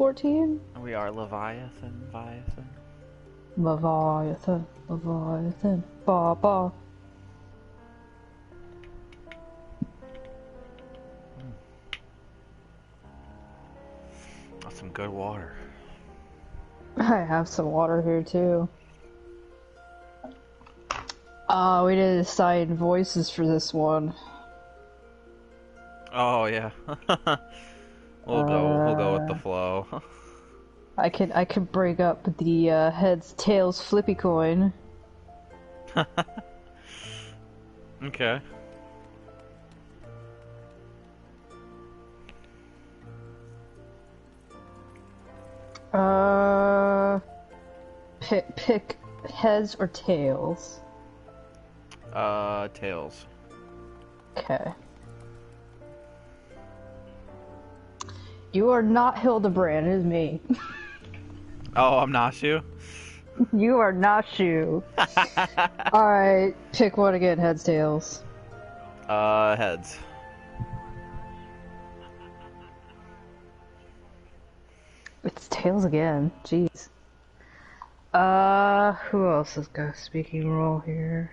14? We are Leviathan, Leviathan. Leviathan, Leviathan, ba ba. That's some good water. I have some water here too. We did assign voices for this one. Oh yeah. We'll go with the flow. I could bring up the heads tails flippy coin. Okay. Pick heads or tails. Tails. Okay. You are not Hildibrand, it is me. Oh, I'm Nashu? You are not you. Alright, pick one again, heads, tails. Heads. It's tails again, jeez. Who else has got a speaking role here?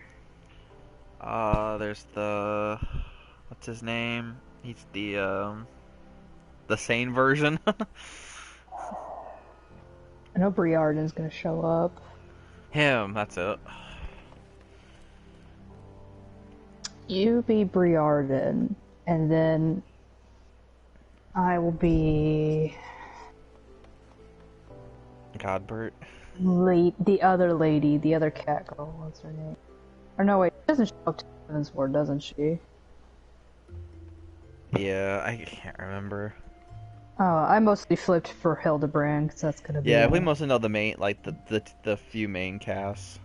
There's the... What's his name? He's the sane version. I know Briarden's gonna show up. Him, that's it. You be Briarden, and then I will be Godbert. the other lady, the other cat girl. What's her name? Or no, wait, she doesn't show up to Heaven's Ward, doesn't she? Yeah, I can't remember. Oh, I mostly flipped for Hildibrand, because that's gonna be... Yeah, we mostly know the main, like, the few main casts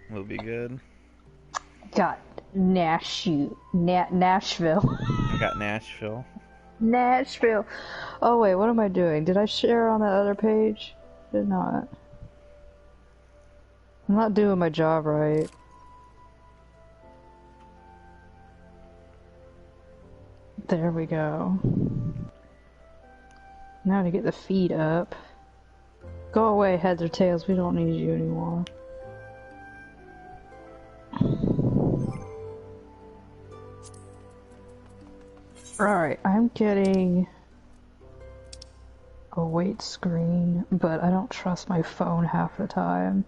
will be good. Got Nashville. I got Nashville. Nashville. Oh wait, what am I doing? Did I share on that other page? Did not. I'm not doing my job right. There we go. Now to get the feed up. Go away, heads or tails, we don't need you anymore. Alright, I'm getting a wait screen, but I don't trust my phone half the time.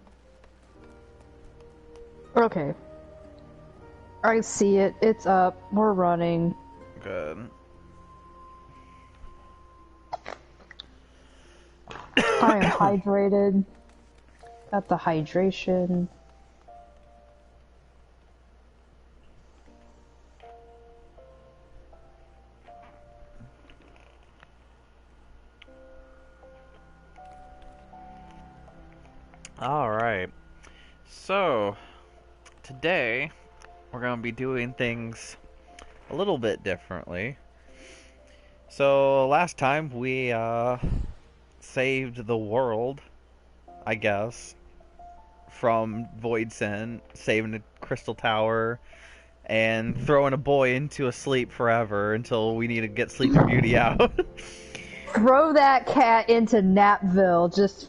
Okay. I see it, it's up, we're running. Good. I am hydrated. Got the hydration. Alright. So, today, we're going to be doing things a little bit differently. So, last time we, saved the world, I guess, from Void Sin, saving the Crystal Tower, and throwing a boy into a sleep forever until we need to get Sleeping Beauty out. Throw that cat into Napville, just...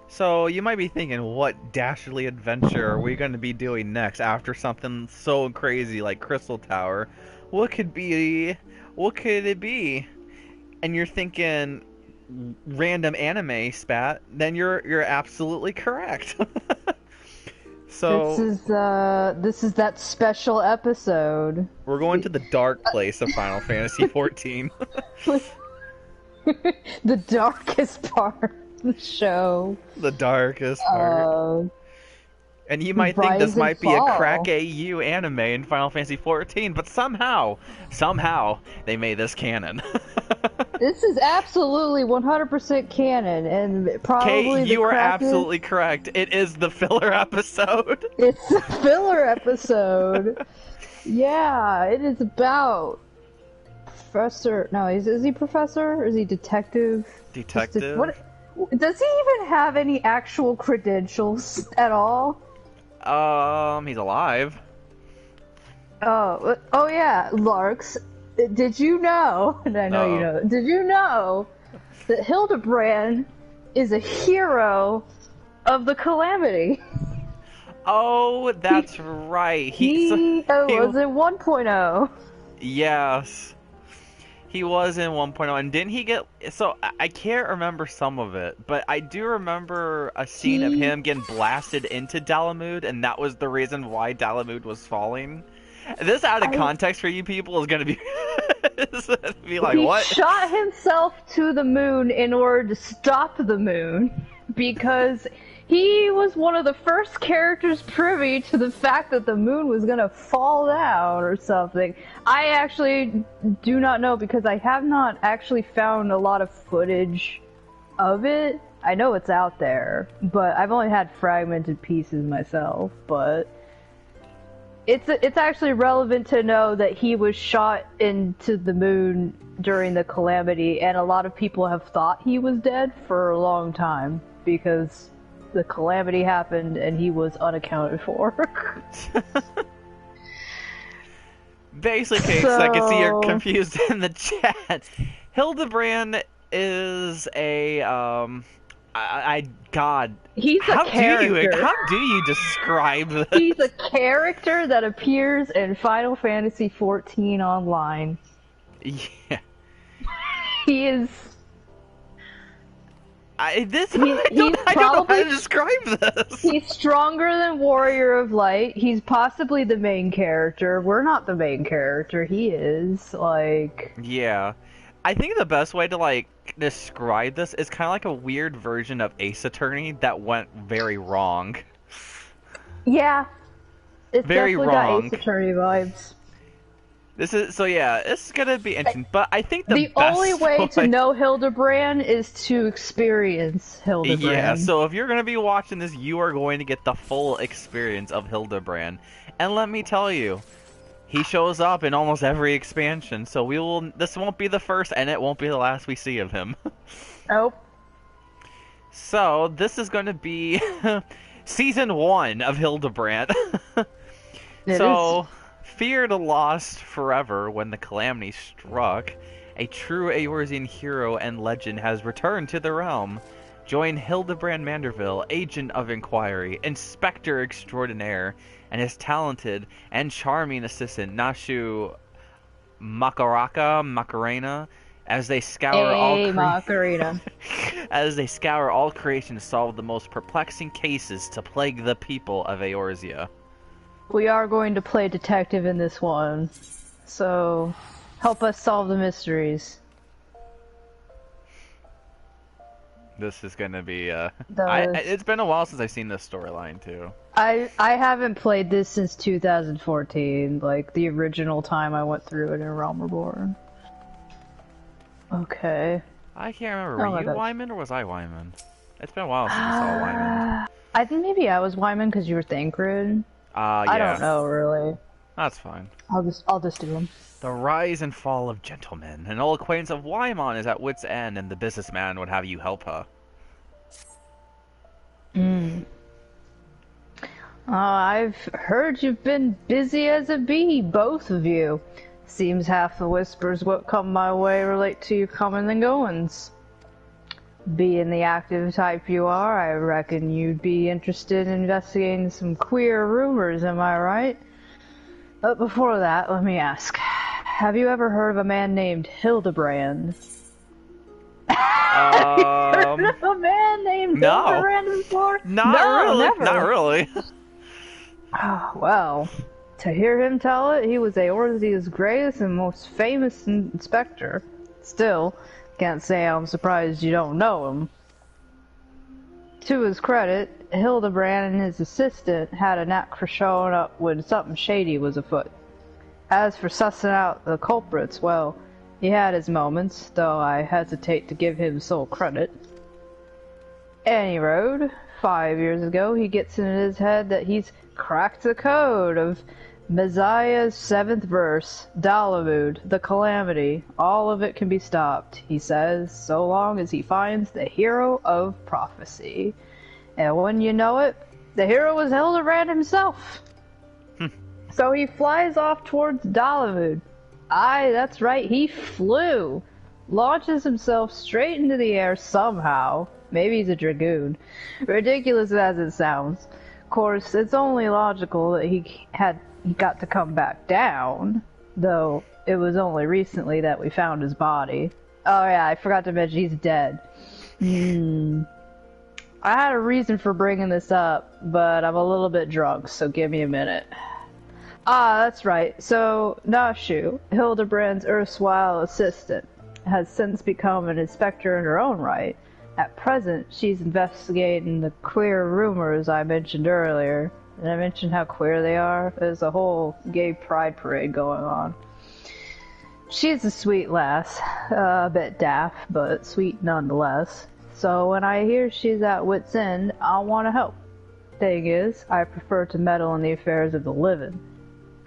So, you might be thinking, what dastardly adventure are we going to be doing next after something so crazy like Crystal Tower? What could it be? And you're thinking random anime spat, then you're absolutely correct. So this is that special episode. We're going to the dark place of Final Fantasy XIV. The darkest part of the show. The darkest part. And you might think this might be a crack AU anime in Final Fantasy XIV, but somehow they made this canon. This is absolutely 100% canon, and probably Kate, you are absolutely correct. It is the filler episode. It's the filler episode. Yeah, it is about Professor... No, is he Professor? Or is he Detective? Detective? What... Does he even have any actual credentials at all? He's alive. Oh yeah, Larks. Did you know? And I know you know. Did you know that Hildibrand is a hero of the Calamity. Oh, that's right. He was in 1.0. Yes. He was in 1.0, and didn't he get... So, I can't remember some of it, but I do remember a scene of him getting blasted into Dalamud, and that was the reason why Dalamud was falling. This out of context for you people is gonna be... be like, what? He shot himself to the moon in order to stop the moon, because he was one of the first characters privy to the fact that the moon was gonna fall down or something. I actually do not know, because I have not actually found a lot of footage of it. I know it's out there, but I've only had fragmented pieces myself, but it's actually relevant to know that he was shot into the moon during the Calamity, and a lot of people have thought he was dead for a long time, because the Calamity happened and he was unaccounted for. Basically, so... I can see you're confused in the chat. Hildibrand is a God. He's a character. How do you describe this? He's a character that appears in Final Fantasy XIV Online. Yeah. He is. I don't know how to describe this. He's stronger than Warrior of Light. He's possibly the main character. We're not the main character. He is, like... Yeah. I think the best way to, like, describe this is kind of like a weird version of Ace Attorney that went very wrong. Yeah. It's very definitely wrong. got Ace Attorney vibes. This is it's gonna be interesting, but I think the only way to know Hildibrand is to experience Hildibrand. Yeah, so if you're gonna be watching this, you are going to get the full experience of Hildibrand. And let me tell you, he shows up in almost every expansion, so this won't be the first, and it won't be the last we see of him. Nope. So, this is going to be Season 1 of Hildibrand. It is. Feared lost forever when the Calamity struck, a true Eorzean hero and legend has returned to the realm. Join Hildibrand Manderville, Agent of Inquiry, Inspector Extraordinaire, and his talented and charming assistant Nashu Macarena as they scour all creation to solve the most perplexing cases to plague the people of Eorzea. We are going to play detective in this one, so help us solve the mysteries. This is gonna be it's been a while since I've seen this storyline too. I haven't played this since 2014, like the original time I went through it in Realm Reborn. Okay. I can't remember. Were you Wyman or was I Wyman? It's been a while since I saw Wyman. I think maybe I was Wyman because you were Thancred. Yeah. I don't know really. That's fine. I'll just do them. The rise and fall of gentlemen. An old acquaintance of Wyman is at wit's end, and the businessman would have you help her. I've heard you've been busy as a bee, both of you. Seems half the whispers what come my way relate to your coming and goings. Being the active type you are, I reckon you'd be interested in investigating some queer rumors, am I right? But before that, let me ask, have you ever heard of a man named Hildibrand? Have you heard of a man named Hildibrand before? Not really. Never. Not really. Well, to hear him tell it, he was Eorzea's greatest and most famous inspector. Still, can't say I'm surprised you don't know him. To his credit, Hildibrand and his assistant had a knack for showing up when something shady was afoot. As for sussing out the culprits, well, he had his moments, though I hesitate to give him sole credit. Any road, 5 years ago, he gets in his head that he's cracked the code of Messiah's 7th verse, Dalamud, the Calamity. All of it can be stopped, he says, so long as he finds the hero of prophecy. And when you know it, the hero was Hildibrand himself. So he flies off towards Dalamud. Aye, that's right, he flew. launches himself straight into the air somehow. Maybe he's a dragoon. Ridiculous as it sounds. Of course, it's only logical that he got to come back down, though it was only recently that we found his body. Oh yeah, I forgot to mention he's dead. I had a reason for bringing this up, but I'm a little bit drunk, so give me a minute. Ah, that's right. So, Nashu, Hildibrand's erstwhile assistant, has since become an inspector in her own right. At present, she's investigating the queer rumors I mentioned earlier. Did I mention how queer they are? There's a whole gay pride parade going on. She's a sweet lass, a bit daft, but sweet nonetheless. So when I hear she's at wit's end, I'll want to help. Thing is, I prefer to meddle in the affairs of the living.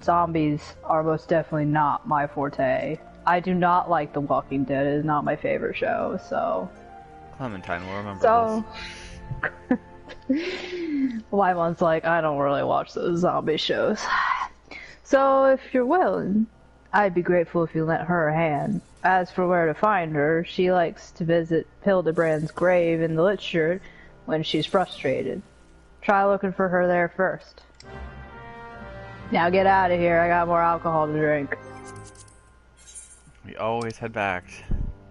Zombies are most definitely not my forte. I do not like The Walking Dead. It is not my favorite show, so... Clementine will remember this. Lymon's like, I don't really watch those zombie shows. So if you're willing, I'd be grateful if you lent her a hand. As for where to find her, she likes to visit Hildibrand's grave in the Lich Shirt when she's frustrated. Try looking for her there first. Now get out of here, I got more alcohol to drink. We always head back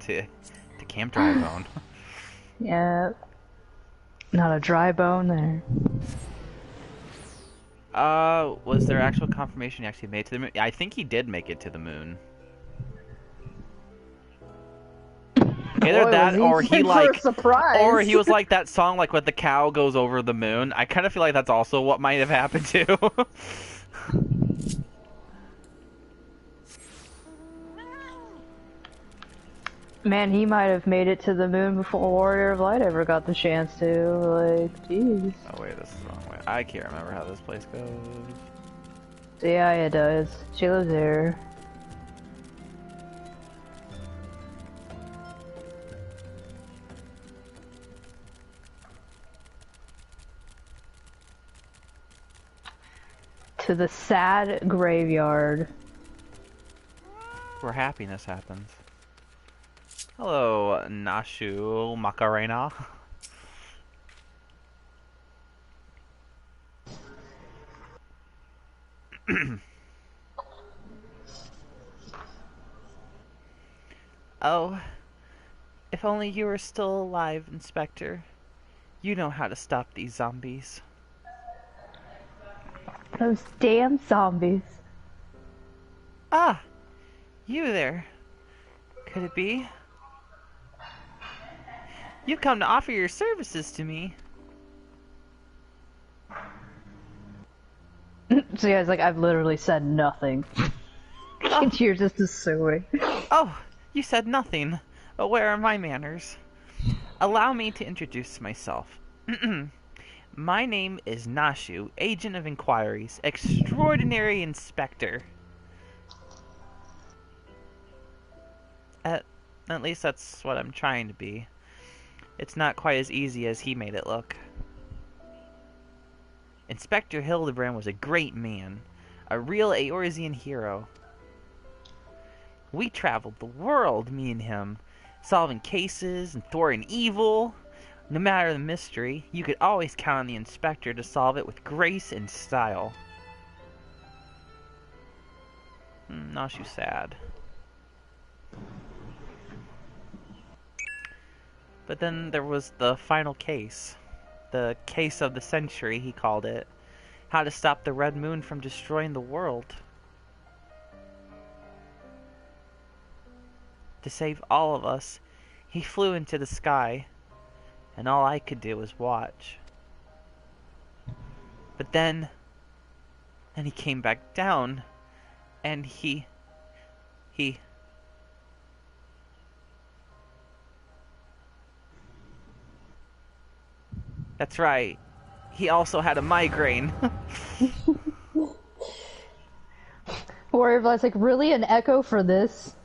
to Camp Drybone. Yeah. Not a dry bone there. Was there actual confirmation he actually made it to the moon? I think he did make it to the moon. Either that, or he like, or he was like that song, like when the cow goes over the moon. I kind of feel like that's also what might have happened too. Man, he might have made it to the moon before Warrior of Light ever got the chance to. Like, jeez. Oh wait, this is the wrong way. I can't remember how this place goes. Yeah, it does. She lives there. To the sad graveyard. Where happiness happens. Hello, Nashu Macarena. Oh, if only you were still alive, Inspector. You know how to stop these zombies. Those damn zombies. Ah, you there. Could it be? You've come to offer your services to me. So yeah, it's like, I've literally said nothing. Oh. You're just assuming. Oh, you said nothing. But where are my manners? Allow me to introduce myself. My name is Nashu, Agent of Inquiries, Extraordinary Inspector. At least that's what I'm trying to be. It's not quite as easy as he made it look. Inspector Hildibrand was a great man, a real Eorzean hero. We traveled the world, me and him, solving cases and thwarting evil. No matter the mystery, you could always count on the Inspector to solve it with grace and style. Nashu's sad. But then there was the final case. The case of the century, he called it. How to stop the Red Moon from destroying the world. To save all of us, he flew into the sky, and all I could do was watch. But then he came back down, and he... That's right. He also had a migraine. Warrior of Light's like, really an echo for this?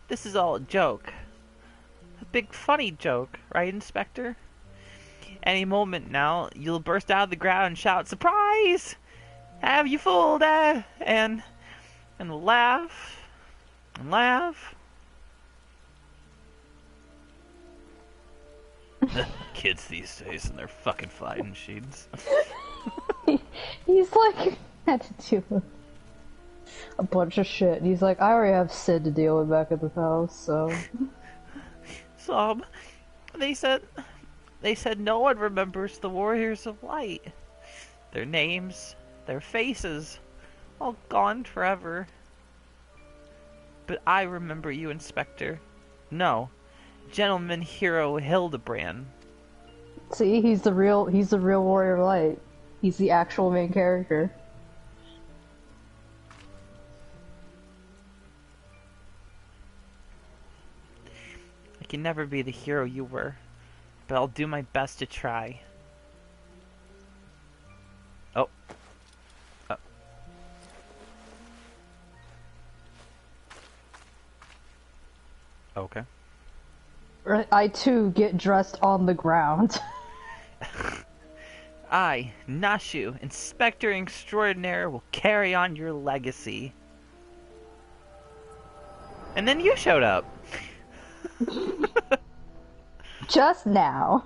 This is all a joke. A big funny joke, right, Inspector? Any moment now, you'll burst out of the ground and shout, "Surprise!" have you fooled, and laugh and laugh. Kids these days and their fucking fighting machines. He's like had to do a bunch of shit. He's like, I already have Sid to deal with back at the house, so. Sob, they said no one remembers the Warriors of Light. Their names, their faces, all gone forever. But I remember you, Inspector. No, Gentleman Hero Hildibrand. See, he's the real Warrior of Light. He's the actual main character. I can never be the hero you were, but I'll do my best to try. Oh. Oh. Okay. I too get dressed on the ground. I, Nashu, Inspector Extraordinaire, will carry on your legacy. And then you showed up. Just now.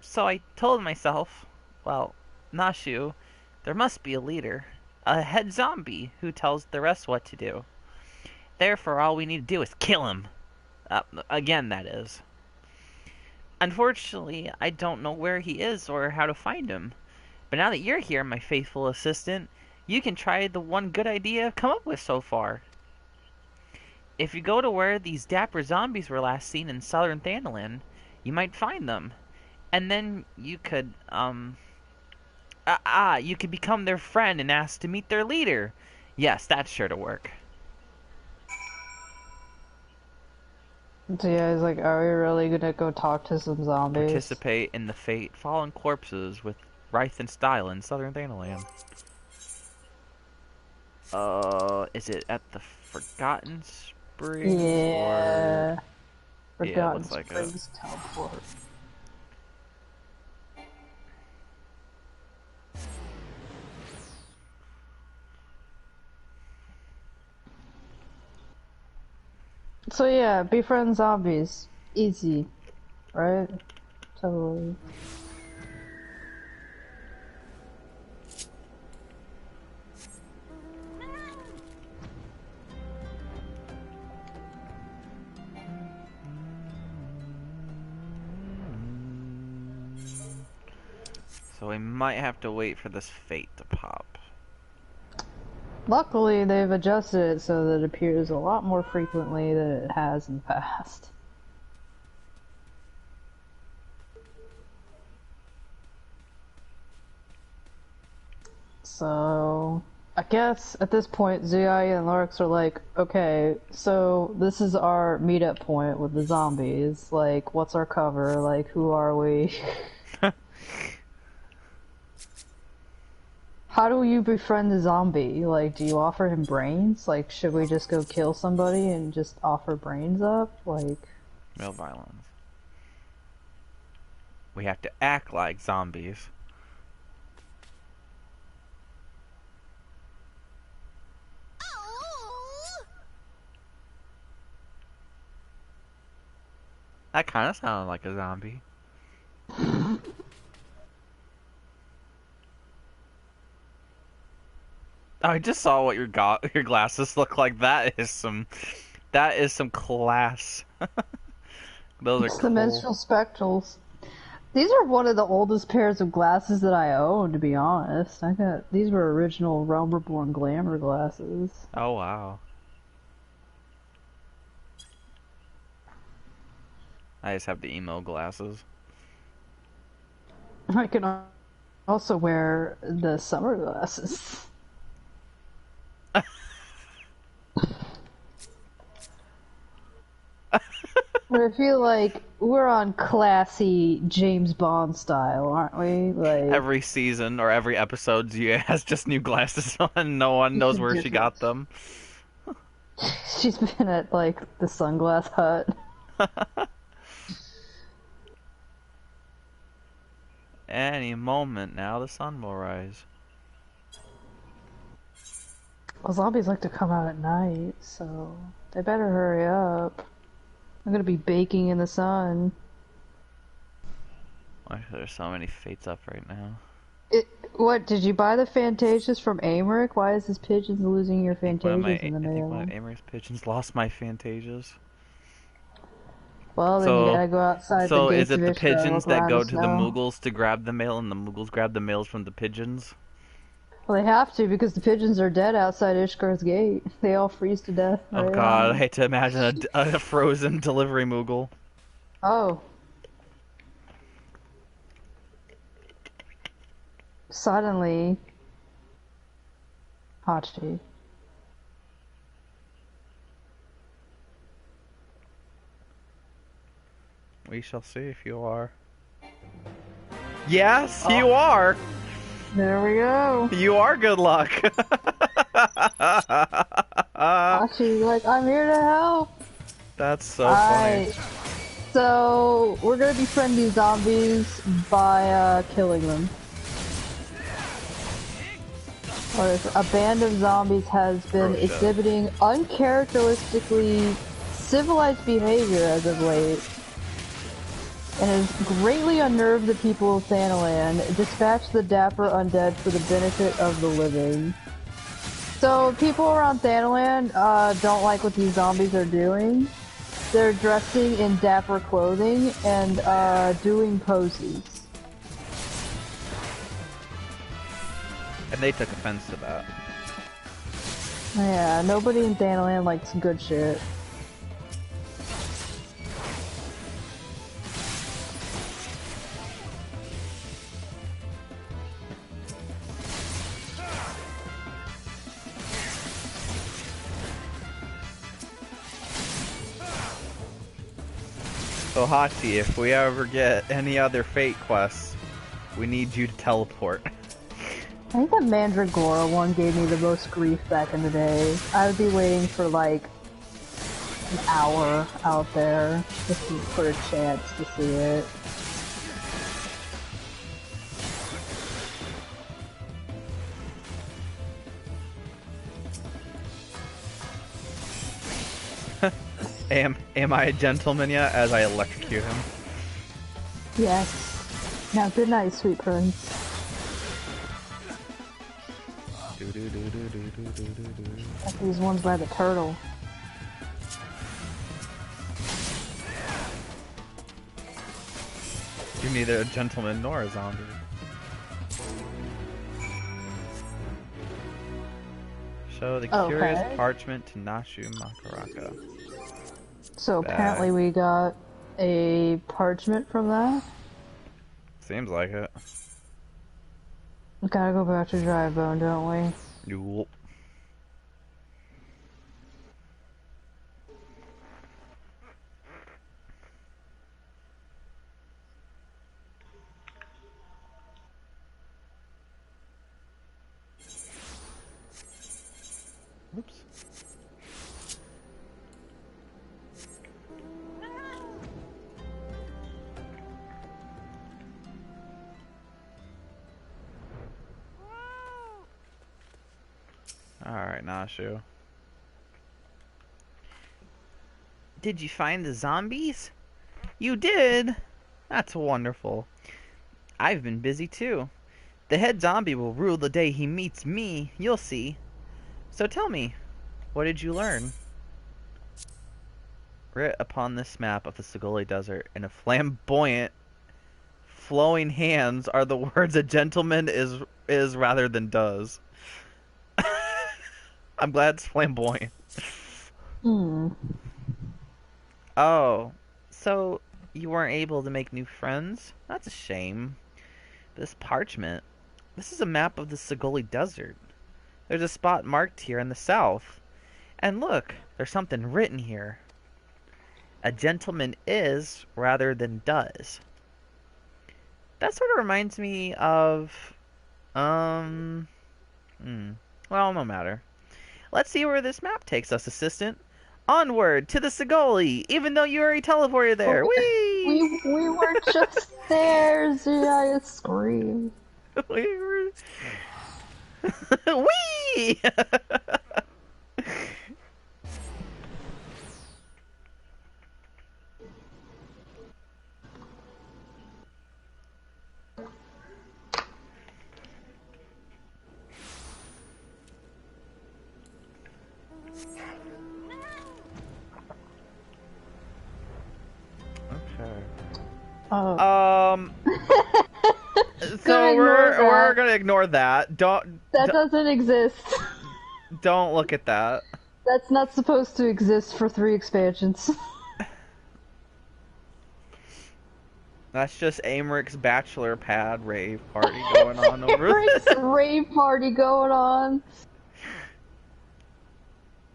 So I told myself, well, Nashu, there must be a leader. A head zombie who tells the rest what to do. Therefore, all we need to do is kill him. Again, that is. Unfortunately, I don't know where he is or how to find him. But now that you're here, my faithful assistant, you can try the one good idea I've come up with so far. If you go to where these dapper zombies were last seen in southern Thanalan, you might find them. And then you could, you could become their friend and ask to meet their leader. Yes, that's sure to work. So yeah, he's like, are we really gonna go talk to some zombies? Participate in the fate fallen corpses with Wraith and Style in southern Thanalan. Is it at the Forgotten Springs? Yeah. Or... Forgotten looks like Springs teleport. So yeah, befriend zombies. Easy. Right? Totally. So we might have to wait for this fate to pop. Luckily, they've adjusted it so that it appears a lot more frequently than it has in the past. So, I guess at this point, Zui and Lurks are like, okay, so this is our meetup point with the zombies. Like, what's our cover? Like, who are we? How do you befriend the zombie? Like, do you offer him brains? Like, should we just go kill somebody and just offer brains up? Like... No violence. We have to act like zombies. That kind of sounded like a zombie. I just saw what your glasses look like. That is some class. Those are It's cool. the menstrual spectrals. These are one of the oldest pairs of glasses that I own, to be honest. These were original Realm Reborn glamour glasses. Oh wow. I just have the emo glasses. I can also wear the summer glasses. But I feel like we're on classy James Bond style, aren't we? Like Every season or every episode, Zia has just new glasses on. No one knows where she got them. She's been at like the Sunglass Hut. Any moment now, the sun will rise. Well, zombies like to come out at night, so they better hurry up. I'm gonna be baking in the sun. Why there's so many fates up right now? What, did you buy the Fantasias from Americ? Why is this pigeon losing your I think one Fantasias in the of mail? Amory's pigeons lost my Fantasias. Well, then you So, gotta go outside the so is gates of it the Ishtar and pigeons look that around the go to the snow. Mughals to grab the mail, and the Mughals grab the mails from the pigeons? Well, they have to because the pigeons are dead outside Ishtar's gate. They all freeze to death Oh right God, I now. hate to imagine a frozen delivery Mughal. Oh. Suddenly, Hachi. We shall see if you are. Yes, you Oh, are. there we go. You are good luck. Hachi's like, I'm here to help. That's so funny. Alright, so we're gonna befriend these zombies by killing them. A band of zombies has been Oh, shit. exhibiting uncharacteristically civilized behavior as of late, and has greatly unnerved the people of Thanalan. Dispatch the dapper undead for the benefit of the living. So people around Thanalan don't like what these zombies are doing. They're dressing in dapper clothing and doing poses. And they took offense to that. Yeah, nobody in Thanalan likes good shit. So Hachi, if we ever get any other fate quests, we need you to teleport. I think that Mandragora one gave me the most grief back in the day. I would be waiting for like an hour out there just for a chance to see it. Am I a gentleman yet? As I electrocute him. Yes. Now good night, sweet prince. Like these ones by the turtle. You're neither a gentleman nor a zombie. Show the curious parchment to Nashu Makaraka. So apparently we got a parchment from that. Seems like it. We gotta go back to Dry Bone, don't we? Yup. Oops. Alright, Nashu. Did you find the zombies? You did? That's wonderful. I've been busy too. The head zombie will rule the day he meets me, you'll see. So tell me, what did you learn? Writ upon this map of the Sigoli Desert in a flamboyant, flowing hands are the words a gentleman is rather than does. I'm glad it's flamboyant. Oh, so you weren't able to make new friends? That's a shame. This parchment, this is a map of the Sigoli Desert. There's a spot marked here in the south. And look, there's something written here. A gentleman is rather than does. That sort of reminds me of, well, no matter. Let's see where this map takes us, assistant. Onward to the Sigoli, even though you already teleported there. Whee! We were just There's the scream. Wee! Oh. So we're gonna ignore that. That doesn't exist. Don't look at that. That's not supposed to exist for 3 expansions. That's just Amric's bachelor pad rave party going on over there. Amric's rave party going on.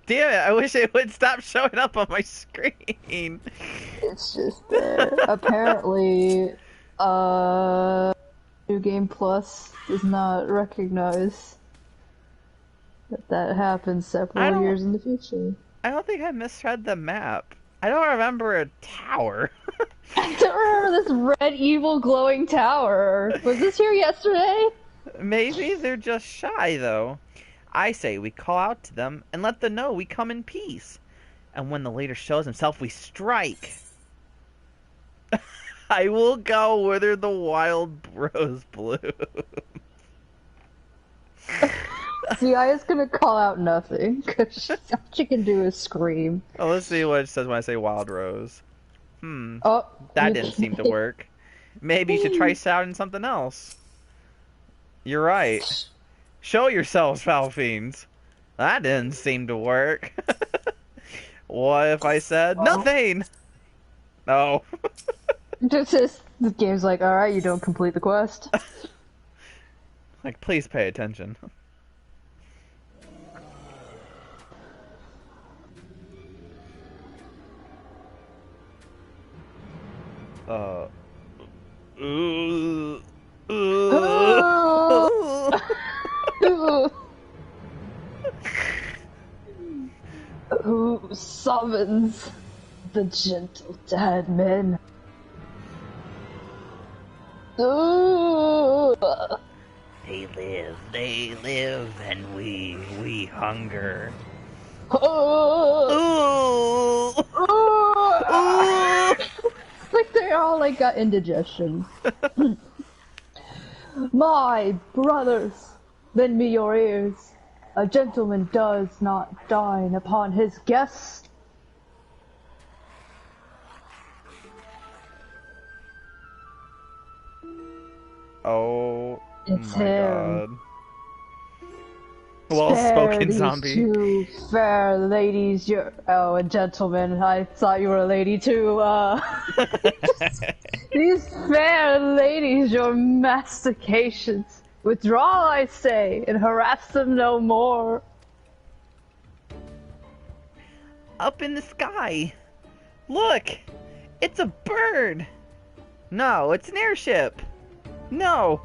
Damn it, I wish it would stop showing up on my screen. It's just there. Apparently, New Game Plus does not recognize that happens several years in the future. I don't think I misread the map. I don't remember a tower. I don't remember this red evil glowing tower. Was this here yesterday? Maybe they're just shy, though. I say we call out to them and let them know we come in peace. And when the leader shows himself, we strike. I will go whither the wild rose bloom. See, I is gonna call out nothing, because all she can do is scream. Oh, let's see what it says when I say wild rose. Oh, that didn't seem to work. Maybe you should try shouting something else. You're right. Show yourselves, foul fiends. That didn't seem to work. What if I said nothing? No. The game's like, alright, you don't complete the quest. Like, please pay attention. Who summons the gentle dead men? They live, and we hunger. It's like they all like got indigestion. My brothers, lend me your ears. A gentleman does not dine upon his guests. Oh, it's my him. God. Well spoken, zombie. You fair ladies, oh, and gentlemen, I thought you were a lady too, These fair ladies, your mastications. Withdraw, I say, and harass them no more. Up in the sky. Look! It's a bird! No, it's an airship! No!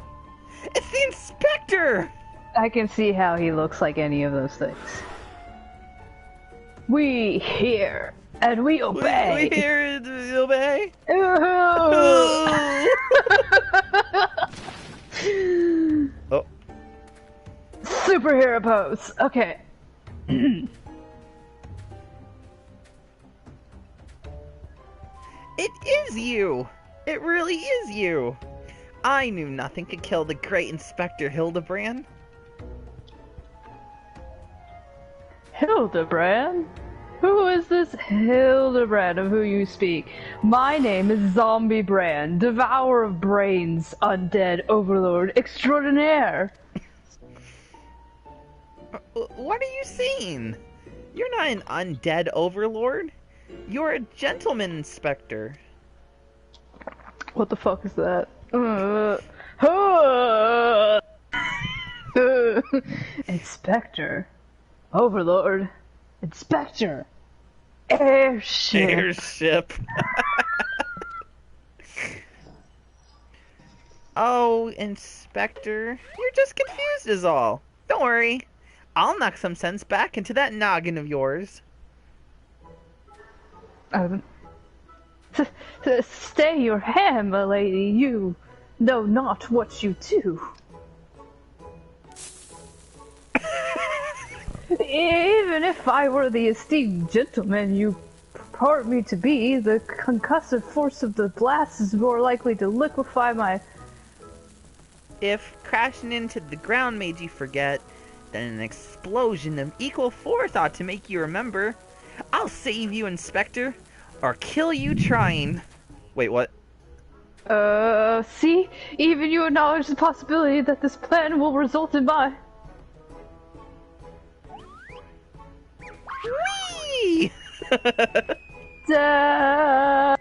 It's the inspector! I can see how he looks like any of those things. We hear, and we obey! We hear and we obey? Oh. Superhero pose. Okay. It is you! It really is you! I knew nothing could kill the great Inspector Hildibrand. Hildibrand? Who is this Hildibrand of who you speak? My name is Zombie Brand, devourer of brains, undead overlord extraordinaire. What are you saying? You're not an undead overlord. You're a gentleman inspector. What the fuck is that? Inspector. Overlord. Inspector. Airship. Airship. Oh, Inspector. You're just confused is all. Don't worry. I'll knock some sense back into that noggin of yours. Stay your hand, my lady. You know not what you do. Even if I were the esteemed gentleman you purport me to be, the concussive force of the blast is more likely to liquefy my... If crashing into the ground made you forget, then an explosion of equal force ought to make you remember. I'll save you, Inspector, or kill you trying. Wait, what? See? Even you acknowledge the possibility that this plan will result in my... Whee! Duh.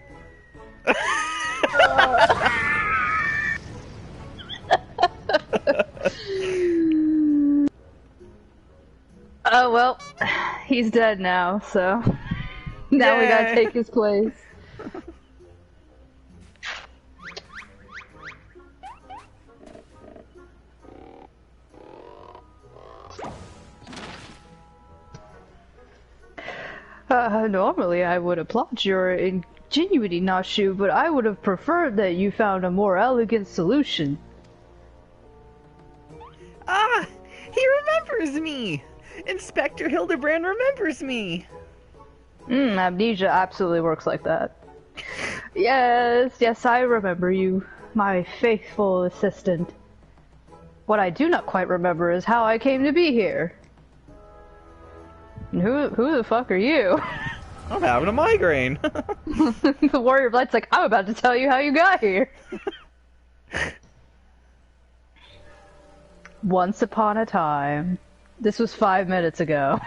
Oh well, he's dead now, so now we gotta take his place. Normally I would applaud your ingenuity, Nashu, but I would have preferred that you found a more elegant solution. Ah! He remembers me! Inspector Hildibrand remembers me! Amnesia absolutely works like that. Yes, I remember you, my faithful assistant. What I do not quite remember is how I came to be here. And who the fuck are you? I'm having a migraine. The Warrior Blight's like, I'm about to tell you how you got here. Once upon a time. This was 5 minutes ago.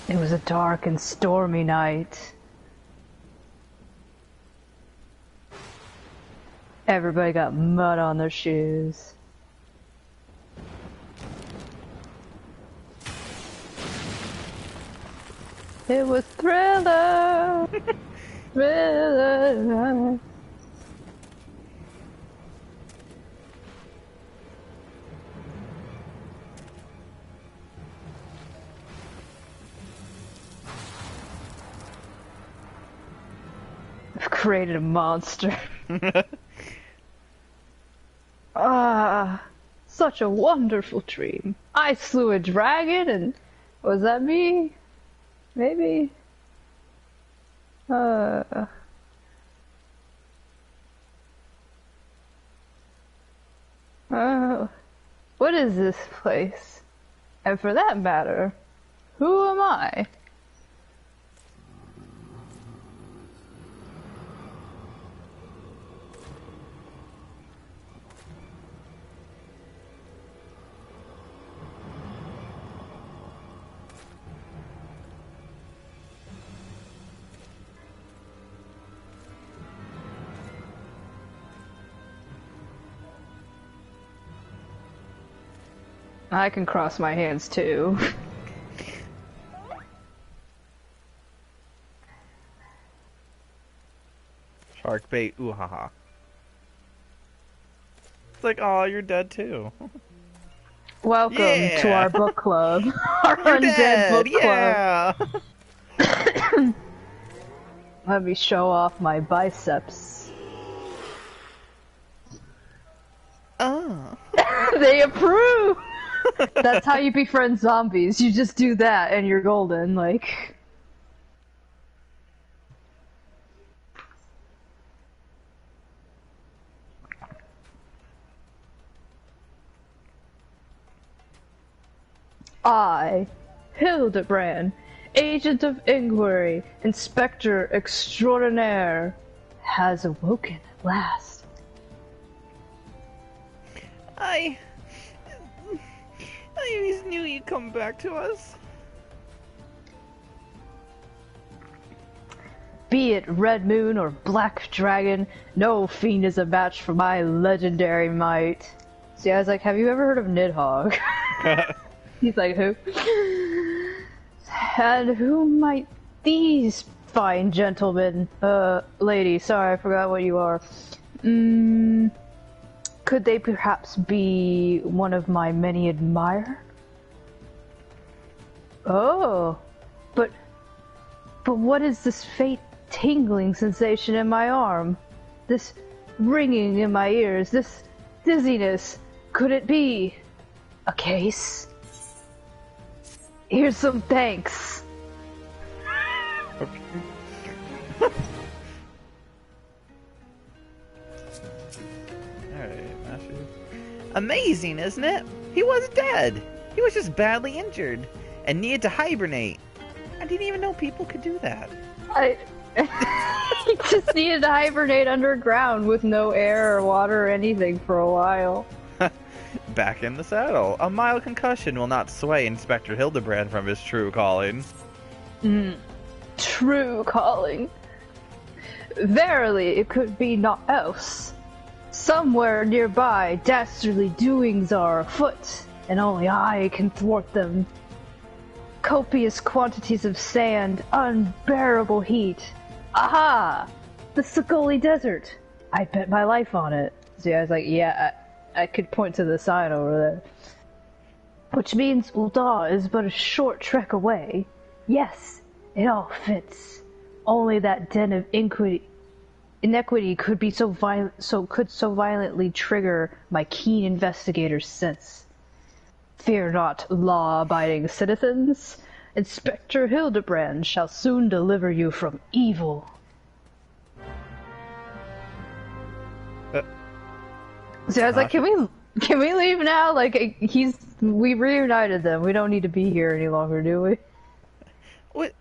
It was a dark and stormy night. Everybody got mud on their shoes. It was Thriller! Thriller! I've created a monster. Ah, such a wonderful dream. I slew a dragon and... was that me? Maybe? What is this place? And for that matter, who am I? I can cross my hands too. Shark bait, ooh ha ha. It's like, oh, you're dead too. Welcome to our book club. Our undead book club. Yeah. Let me show off my biceps. Oh. They approve! That's how you befriend zombies. You just do that and you're golden, like... I, Hildibrand, Agent of Inquiry, Inspector Extraordinaire, has awoken at last. I always knew you'd come back to us. Be it Red Moon or Black Dragon, no fiend is a match for my legendary might. See, I was like, have you ever heard of Nidhogg? He's like, who? And who might these fine gentlemen, lady, sorry, I forgot what you are. Could they perhaps be one of my many admirers? Oh, but what is this faint tingling sensation in my arm? This ringing in my ears, this dizziness? Could it be a case? Here's some thanks. Okay. Alright, Master. Amazing, isn't it? He was dead. He was just badly injured and needed to hibernate. I didn't even know people could do that. He just needed to hibernate underground with no air or water or anything for a while. Back in the saddle. A mild concussion will not sway Inspector Hildibrand from his true calling. True calling. Verily, it could be naught else. Somewhere nearby, dastardly doings are afoot, and only I can thwart them. Copious quantities of sand, unbearable heat. Aha! The Sagoli Desert. I bet my life on it. See, I was like, yeah, I could point to the sign over there. Which means Ul'dah is but a short trek away. Yes, it all fits. Only that den of inequity could be so violently trigger my keen investigator's sense. Fear not, law-abiding citizens. Inspector Hildibrand shall soon deliver you from evil. So I was like, can we leave now? Like, we reunited them. We don't need to be here any longer, do we? What?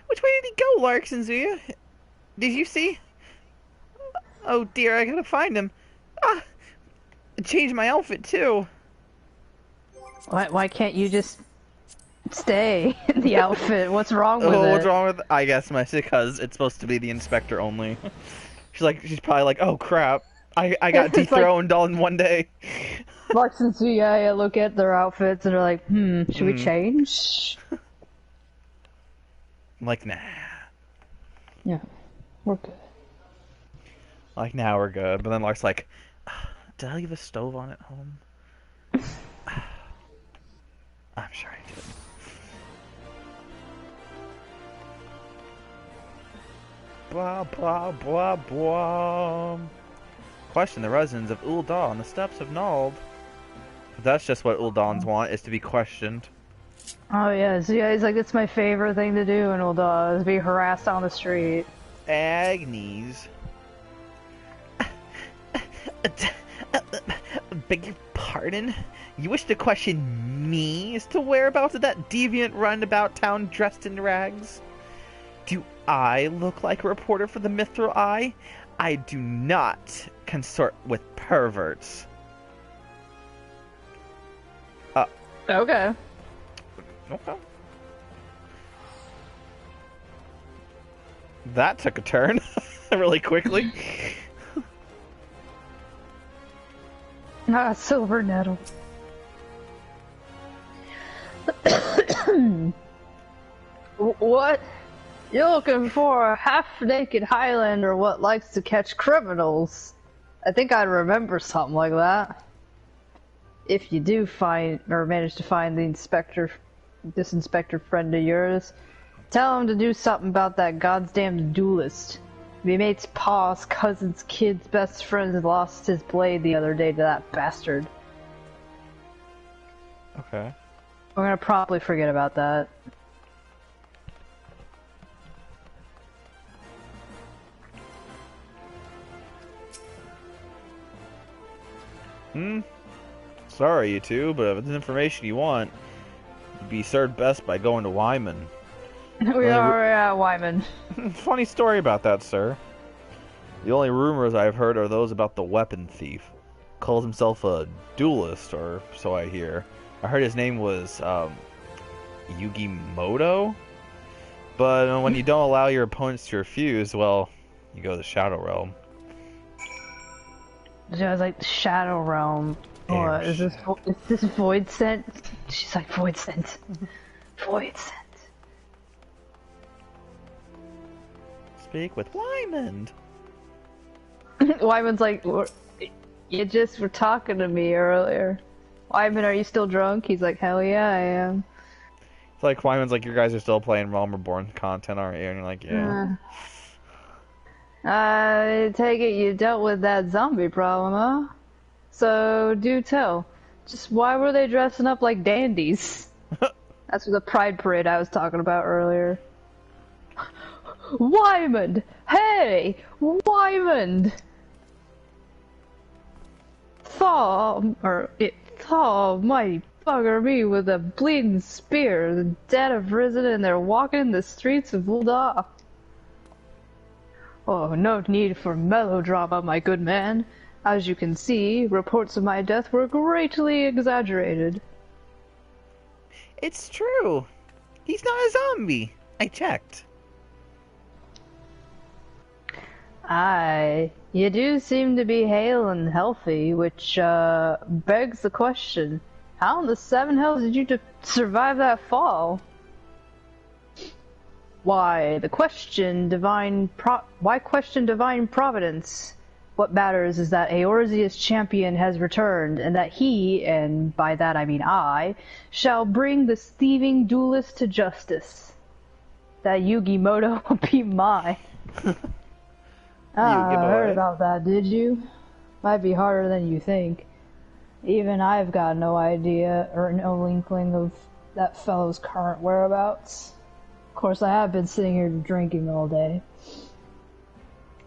Which way did he go, Larks and Zuya? Did you see? Oh dear, I gotta find him. Ah! Change my outfit too. Why can't you just stay in the outfit? What's wrong with it? What's wrong with? I guess because it's supposed to be the inspector only. She's probably like, oh crap, I got dethroned all in one day. Larks and Zuya look at their outfits and are like, should we change? I'm like, nah. Yeah, we're good. Like, now we're good. But then Lark's like, did I leave a stove on at home? I'm sure I did. Blah, blah, blah, blah. Question the residents of Ul'dah on the steppes of Nald. That's just what Uldans want, is to be questioned. Oh yeah, so yeah, he's like, it's my favorite thing to do in Ul'dah, is be harassed on the street. Agnes. Beg your pardon? You wish to question me as to whereabouts of that deviant runabout town dressed in rags? Do I look like a reporter for the Mithril Eye? I do not consort with perverts. Okay. Okay. That took a turn really quickly. Ah, silver nettle. What? You're looking for a half-naked Highlander what likes to catch criminals. I think I'd remember something like that. If you do find, or manage to find this inspector friend of yours, tell him to do something about that goddamn duelist. My mate's pa's cousin's kid's best friend lost his blade the other day to that bastard. Okay. We're gonna probably forget about that. Sorry, you two, but if it's information you want, you'd be served best by going to Wyman. We are at Wyman. Funny story about that, sir. The only rumors I've heard are those about the weapon thief. Calls himself a duelist, or so I hear. I heard his name was, Yugimoto? But when you don't allow your opponents to refuse, well, you go to the Shadow Realm. So I was like, the Shadow Realm. What is this? Airship. Is this void scent? She's like void scent. Void scent. Speak with Wyman. Wyman's like, you just were talking to me earlier. Wyman, are you still drunk? He's like, hell yeah, I am. It's like Wyman's like, you guys are still playing Realm Reborn content, aren't you? And you're like, yeah. I take it you dealt with that zombie problem, huh? So, do tell. Just why were they dressing up like dandies? That's the pride parade I was talking about earlier. Wyman! Hey! Wyman! Thaw mighty bugger me with a bleeding spear. The dead have risen and they're walking in the streets of Ulda. Oh, no need for melodrama, my good man. As you can see, reports of my death were greatly exaggerated. It's true. He's not a zombie. I checked. Aye, you do seem to be hale and healthy, which begs the question: how in the seven hells did you survive that fall? Why question divine providence? What matters is that Eorzea's champion has returned, and that he, and by that I mean I, shall bring this thieving duelist to justice. That Yugimoto will be mine. I heard about that, did you? Might be harder than you think. Even I've got no idea, or no inkling of that fellow's current whereabouts. Of course, I have been sitting here drinking all day.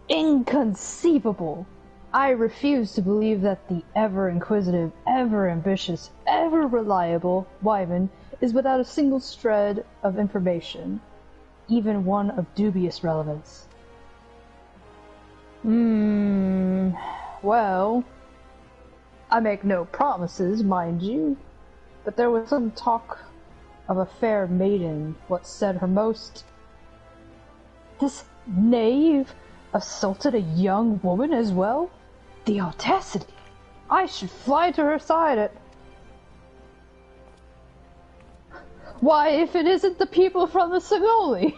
Inconceivable! I refuse to believe that the ever-inquisitive, ever-ambitious, ever-reliable Wyman is without a single shred of information, even one of dubious relevance. Well, I make no promises, mind you, but there was some talk of a fair maiden, what said her most. This knave assaulted a young woman as well? The audacity! I should fly to her side at... Why, if it isn't the people from the Sagoli!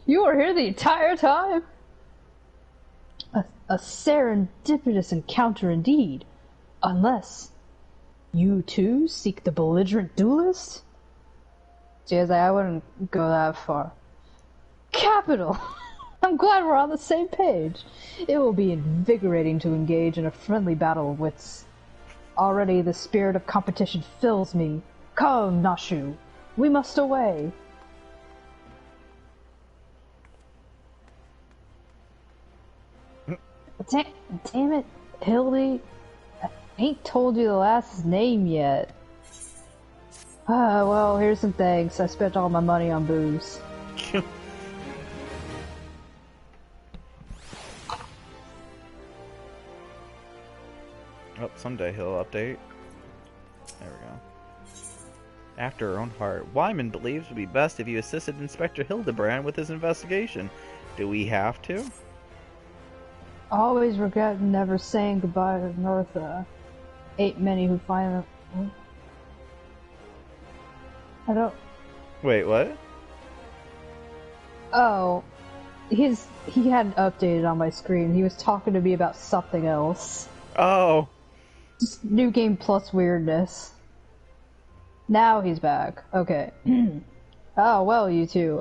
You were here the entire time? A serendipitous encounter indeed. Unless you too seek the belligerent duelist? Jeez, I wouldn't go that far. Capital! I'm glad we're on the same page. It will be invigorating to engage in a friendly battle of wits. Already the spirit of competition fills me. Come, Nashu, we must away. Damn it, Hildy. I ain't told you the last name yet. Well, here's some thanks. I spent all my money on booze. Oh, someday he'll update. There we go. After her own heart, Wyman believes it would be best if you assisted Inspector Hildibrand with his investigation. Do we have to? Always regret never saying goodbye to Martha. Ain't many who find them. I don't... Wait, what? Oh, he hadn't updated on my screen. He was talking to me about something else. Oh! Just New Game Plus weirdness. Now he's back. Okay. Oh, well, you two.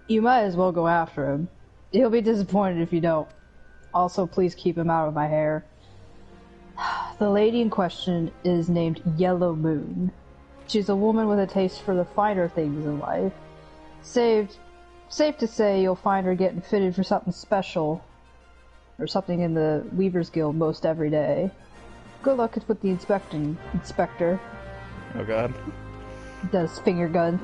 You might as well go after him. He'll be disappointed if you don't. Also, please keep him out of my hair. The lady in question is named Yellow Moon. She's a woman with a taste for the finer things in life. Safe to say you'll find her getting fitted for something special. Or something in the Weaver's Guild most every day. Good luck with the inspector. Oh god. Does finger gun.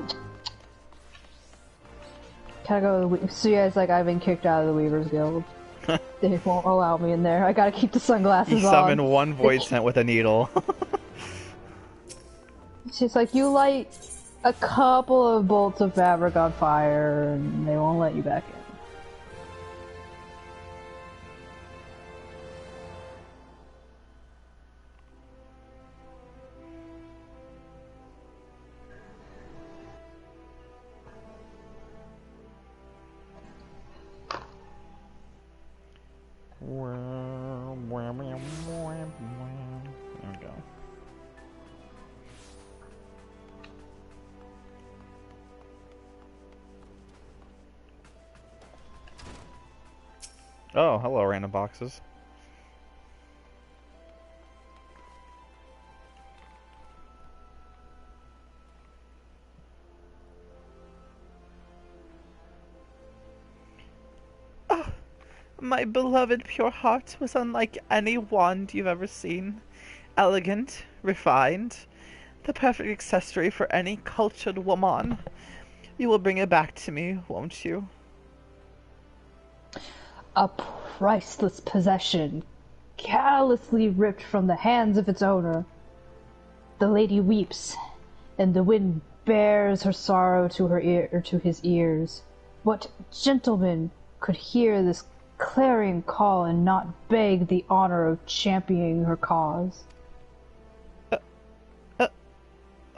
Can I go to the so you guys, like, I've been kicked out of the Weaver's Guild. They won't allow me in there. I gotta keep the sunglasses on. You summon one void scent with a needle. She's like, you light a couple of bolts of fabric on fire and they won't let you back in. we go. Oh, hello, random boxes. Oh, my beloved pure heart was unlike any wand you've ever seen. Elegant, refined, the perfect accessory for any cultured woman. You will bring it back to me, won't you? A priceless possession, callously ripped from the hands of its owner. The lady weeps, and the wind bears her sorrow to her ear, to his ears. What gentleman could hear this clarion call and not beg the honor of championing her cause?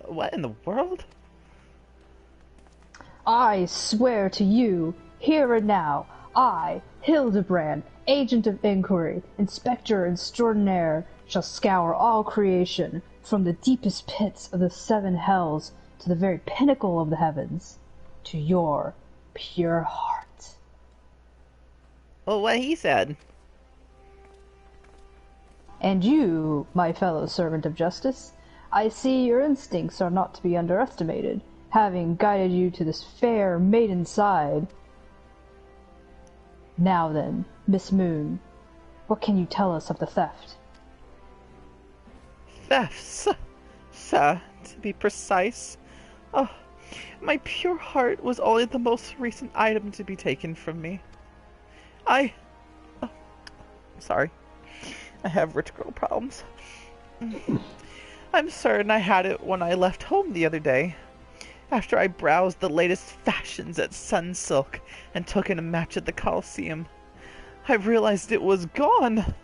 What in the world? I swear to you, here and now, I, Hildibrand, agent of inquiry, inspector extraordinaire, shall scour all creation, from the deepest pits of the seven hells to the very pinnacle of the heavens, to your pure heart. Well, what he said. And you, my fellow servant of justice, I see your instincts are not to be underestimated, having guided you to this fair maiden side. Now then, Miss Moon, what can you tell us of the theft? Thefts, sir, to be precise. Oh, my pure heart was only the most recent item to be taken from me. I'm sorry. I have rich girl problems. I'm certain I had it when I left home the other day, after I browsed the latest fashions at Sunsilk and took in a match at the Coliseum. I realized it was gone.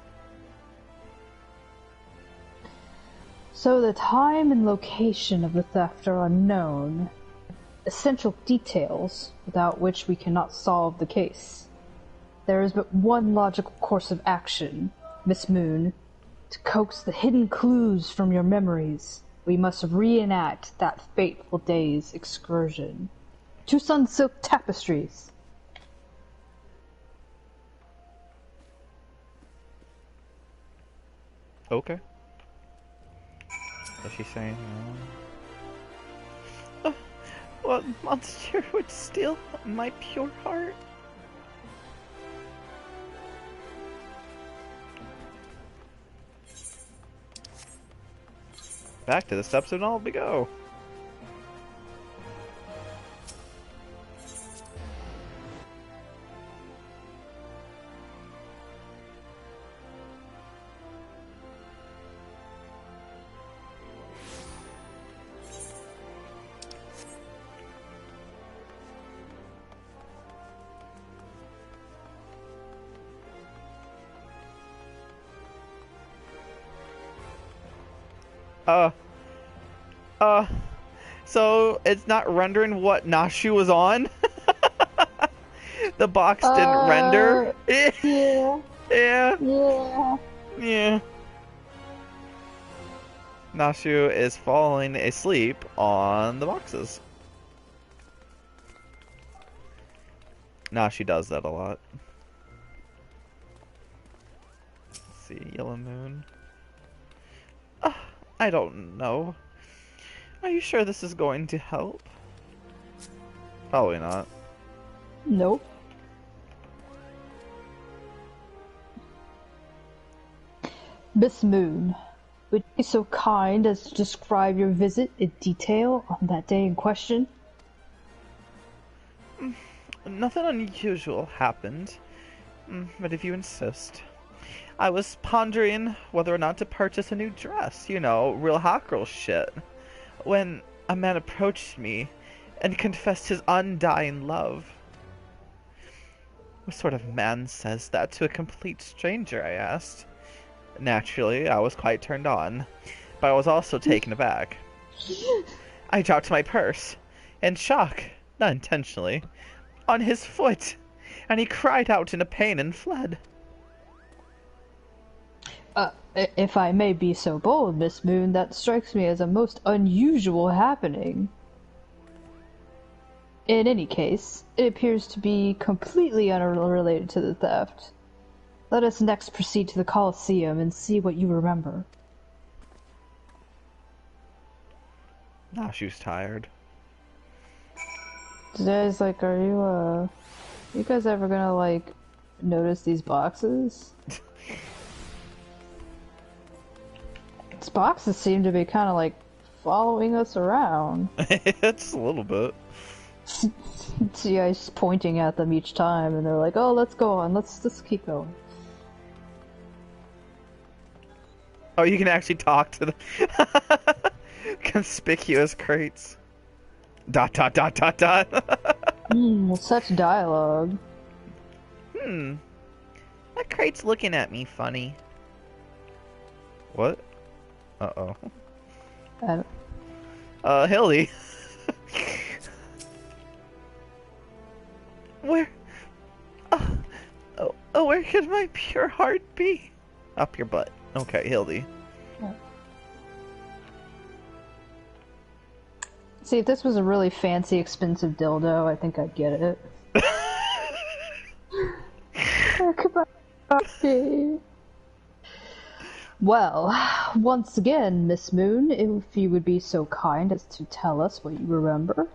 So the time and location of the theft are unknown. Essential details without which we cannot solve the case. There is but one logical course of action, Miss Moon. To coax the hidden clues from your memories, we must reenact that fateful day's excursion. To Sunsilk Tapestries! Okay. What's she saying? What monster would steal my pure heart? Back to the steps and all we go. So it's not rendering what Nashu was on? The box didn't render? Yeah. Yeah. Yeah. Yeah. Nashu is falling asleep on the boxes. Nashu does that a lot. Let's see, Yellow Moon. I don't know. Are you sure this is going to help? Probably not. Nope. Miss Moon, would you be so kind as to describe your visit in detail on that day in question? Nothing unusual happened, but if you insist. I was pondering whether or not to purchase a new dress, you know, real hot girl shit, when a man approached me and confessed his undying love. What sort of man says that to a complete stranger, I asked. Naturally, I was quite turned on, but I was also taken aback. I dropped my purse, in shock, not intentionally, on his foot, and he cried out in a pain and fled. If I may be so bold, Miss Moon, that strikes me as a most unusual happening. In any case, it appears to be completely unrelated to the theft. Let us next proceed to the Colosseum and see what you remember. Nah, she was tired. Guys, like, you guys ever gonna, like, notice these boxes? These boxes seem to be kind of, like, following us around. It's a little bit. See, I just pointing at them each time, and they're like, "Oh, let's go on. Let's keep going." Oh, you can actually talk to the conspicuous crates. ... Such dialogue. That crate's looking at me funny. What? Uh-oh. Hildy. Where? Where could my pure heart be? Up your butt. Okay, Hildy. Yeah. See, if this was a really fancy, expensive dildo, I think I'd get it. Where could my heart be? Well, once again, Miss Moon, if you would be so kind as to tell us what you remember.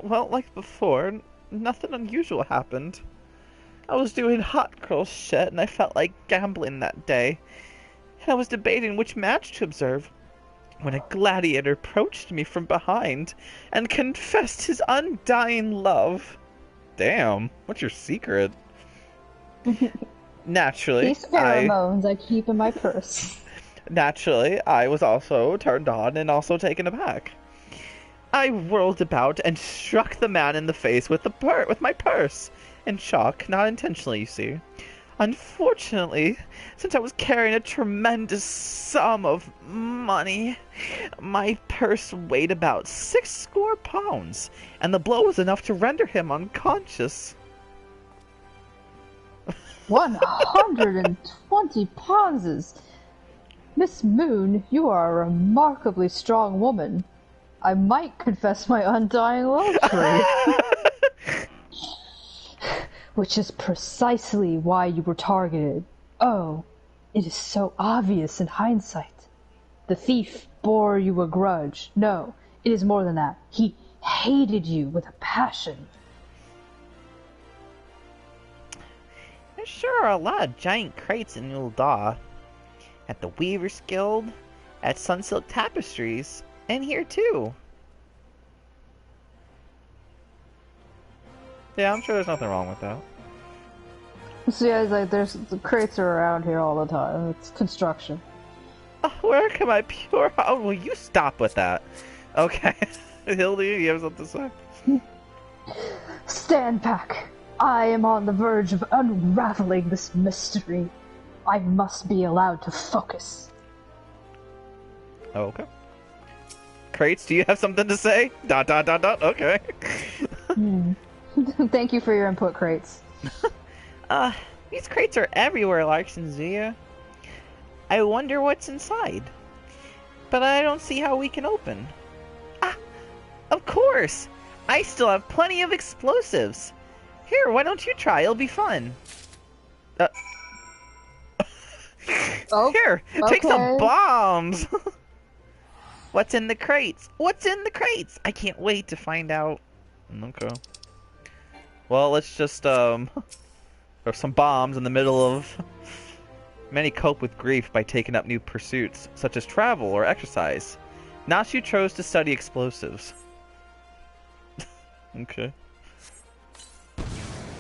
Well, like before, nothing unusual happened. I was doing hot girl shit and I felt like gambling that day. And I was debating which match to observe when a gladiator approached me from behind and confessed his undying love. Damn, what's your secret? Naturally, These pheromones I keep in my purse. Naturally, I was also turned on and also taken aback. I whirled about and struck the man in the face with my purse. In shock, not intentionally, you see. Unfortunately, since I was carrying a tremendous sum of money, my purse weighed about 60 pounds, and the blow was enough to render him unconscious. 120 pounds! Miss Moon, you are a remarkably strong woman. I might confess my undying love for you. Which is precisely why you were targeted. Oh, it is so obvious in hindsight. The thief bore you a grudge. No, it is more than that. He hated you with a passion. There sure are a lot of giant crates in Ul'dah. At the Weaver's Guild, at Sunsilk Tapestries, and here too. Yeah, I'm sure there's nothing wrong with that. So yeah, it's like the crates are around here all the time. It's construction. Where can my pure... Oh, will you stop with that? Okay. Hildy, you have something to say? Stand back. I am on the verge of unraveling this mystery. I must be allowed to focus. Oh, okay. Crates, do you have something to say? ... Okay. Thank you for your input, crates. These crates are everywhere, Larks and Zia. I wonder what's inside. But I don't see how we can open. Ah, of course! I still have plenty of explosives. Here, why don't you try? It'll be fun. Here, take some bombs! What's in the crates? What's in the crates? I can't wait to find out. Okay. Well, let's just, throw some bombs in the middle of... Many cope with grief by taking up new pursuits, such as travel or exercise. Nasu chose to study explosives. Okay.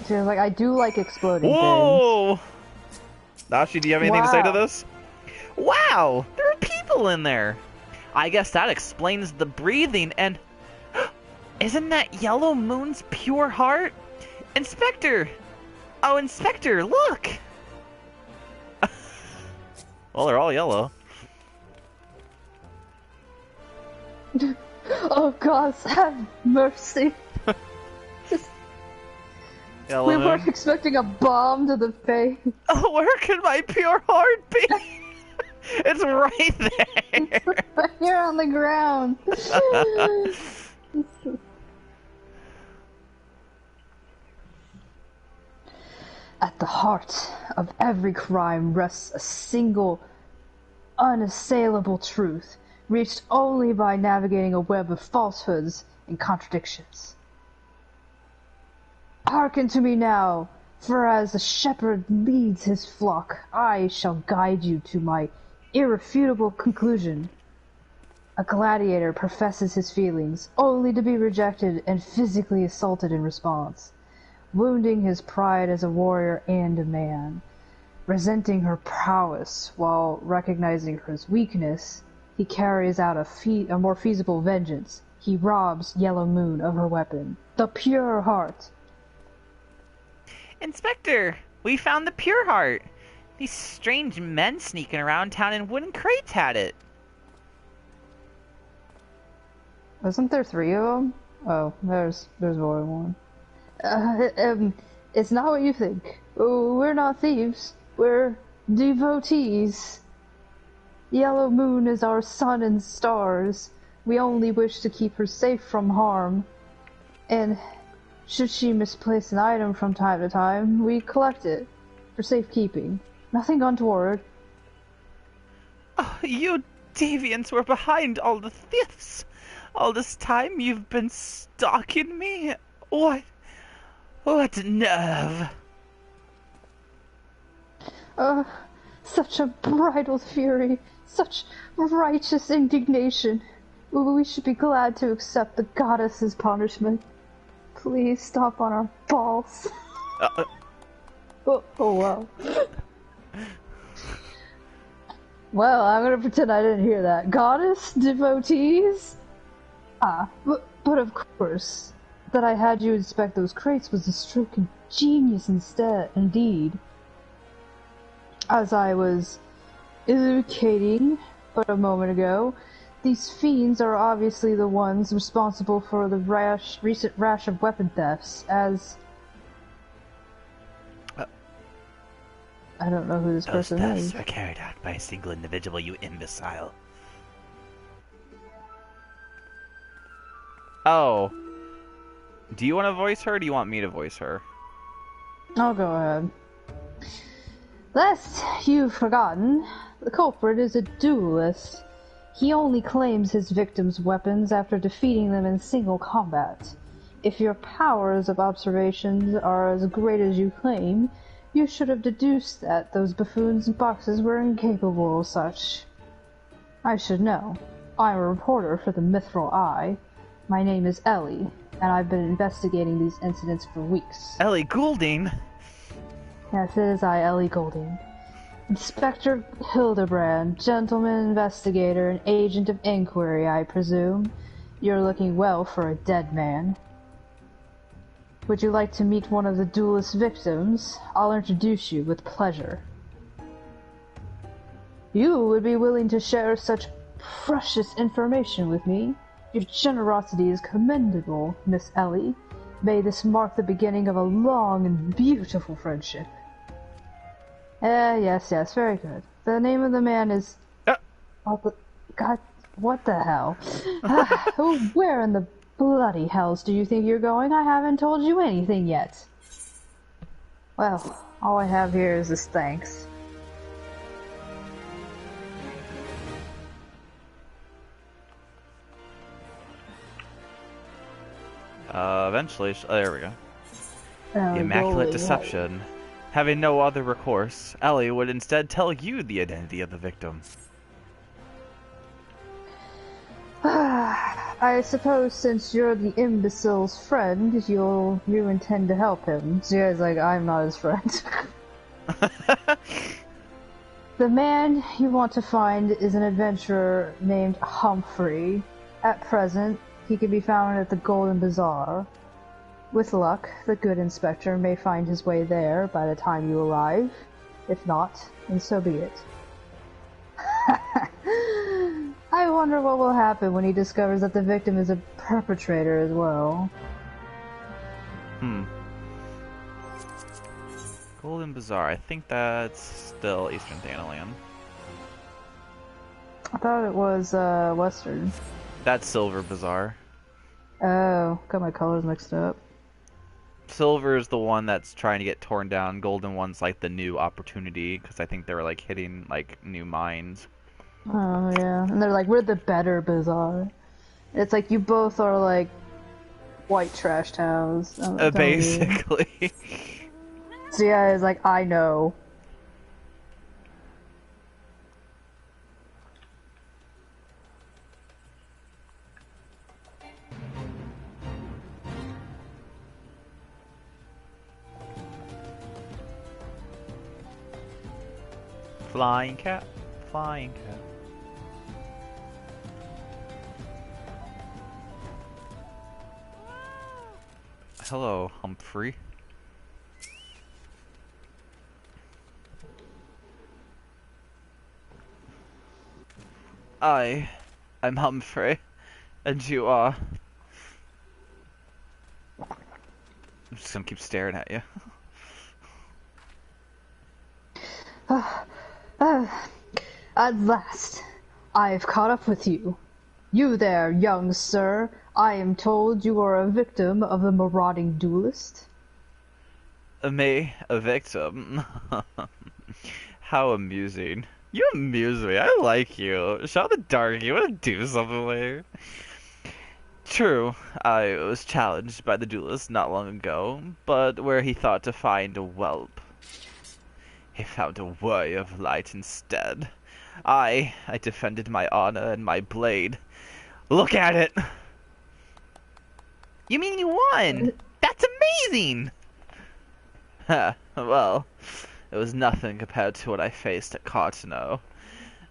So, like, I do like exploding Whoa! things. Nashi, do you have anything to say to this? Wow! There are people in there! I guess that explains the breathing and... Isn't that Yellow Moon's pure heart? Inspector! Oh, Inspector, look! Well, they're all yellow. Oh, God, have mercy. Yeah, We Yellow weren't Moon. expecting a bomb to the face. Oh, where can my pure heart be? It's right there. Right here on the ground. At the heart of every crime rests a single, unassailable truth, reached only by navigating a web of falsehoods and contradictions. Hearken to me now, for as a shepherd leads his flock, I shall guide you to my irrefutable conclusion. A gladiator professes his feelings, only to be rejected and physically assaulted in response, wounding his pride as a warrior and a man. Resenting her prowess while recognizing her weakness, he carries out a more feasible vengeance. He robs Yellow Moon of her weapon, the pure heart. Inspector, we found the pure heart. These strange men sneaking around town in wooden crates had it. Wasn't there 3 of them? Oh, there's more than one. It's not what you think. We're not thieves. We're devotees. Yellow Moon is our sun and stars. We only wish to keep her safe from harm. And should she misplace an item from time to time, we collect it for safekeeping. Nothing untoward. Oh, you deviants were behind all the thefts. All this time you've been stalking me? What nerve? Such a bridled fury, such righteous indignation. We should be glad to accept the goddess's punishment. Please stop on our balls. Oh wow. Well, I'm gonna pretend I didn't hear that. Goddess? Devotees? But of course, that I had you inspect those crates was a stroke of genius indeed. As I was elucidating but a moment ago, these fiends are obviously the ones responsible for the recent rash of weapon thefts, as... I don't know who this person is. Those thefts were carried out by a single individual, you imbecile. Oh. Do you want to voice her, or do you want me to voice her? I'll go ahead. Lest you've forgotten, the culprit is a duelist. He only claims his victims' weapons after defeating them in single combat. If your powers of observation are as great as you claim, you should have deduced that those buffoons' boxes were incapable of such. I should know. I'm a reporter for the Mithril Eye. My name is Ellie, and I've been investigating these incidents for weeks. Ellie Goulding? Yes, it is I, Ellie Goulding. Inspector Hildibrand, gentleman investigator and agent of inquiry, I presume. You're looking well for a dead man. Would you like to meet one of the duelist victims? I'll introduce you with pleasure. You would be willing to share such precious information with me? Your generosity is commendable, Miss Ellie. May this mark the beginning of a long and beautiful friendship. Yes, very good. The name of the man is... God, what the hell? Where in the bloody hells do you think you're going? I haven't told you anything yet. Well, all I have here is this thanks. Eventually, there we go. The Immaculate Deception. Having no other recourse, Ellie would instead tell you the identity of the victim. I suppose since you're the imbecile's friend, you intend to help him. So yeah, it's like, I'm not his friend. The man you want to find is an adventurer named Humphrey. At present, he can be found at the Golden Bazaar. With luck, the good inspector may find his way there by the time you arrive. If not, then so be it. I wonder what will happen when he discovers that the victim is a perpetrator as well. Golden Bazaar. I think that's still Eastern Thanalan. I thought it was Western. That's Silver Bazaar. Oh, got my colors mixed up. Silver is the one that's trying to get torn down. Golden one's like the new opportunity because I think they were like hitting like new mines. Oh yeah, and they're like, we're the better bazaar. It's like you both are like white trash towns. Basically. So yeah, it's like I know. Flying cat. Flying cat. Hello, Humphrey. I'm Humphrey, and you are. I'm just gonna keep staring at you. At last, I've caught up with you. You there, young sir. I am told you are a victim of the marauding duelist. Me, a victim. How amusing. You amuse me. I like you. Shot the dark. You want to do something later? True, I was challenged by the duelist not long ago, but where he thought to find a whelp, he found a way of light instead. I defended my honor and my blade. Look at it! You mean you won? That's amazing! Well, it was nothing compared to what I faced at Cartano.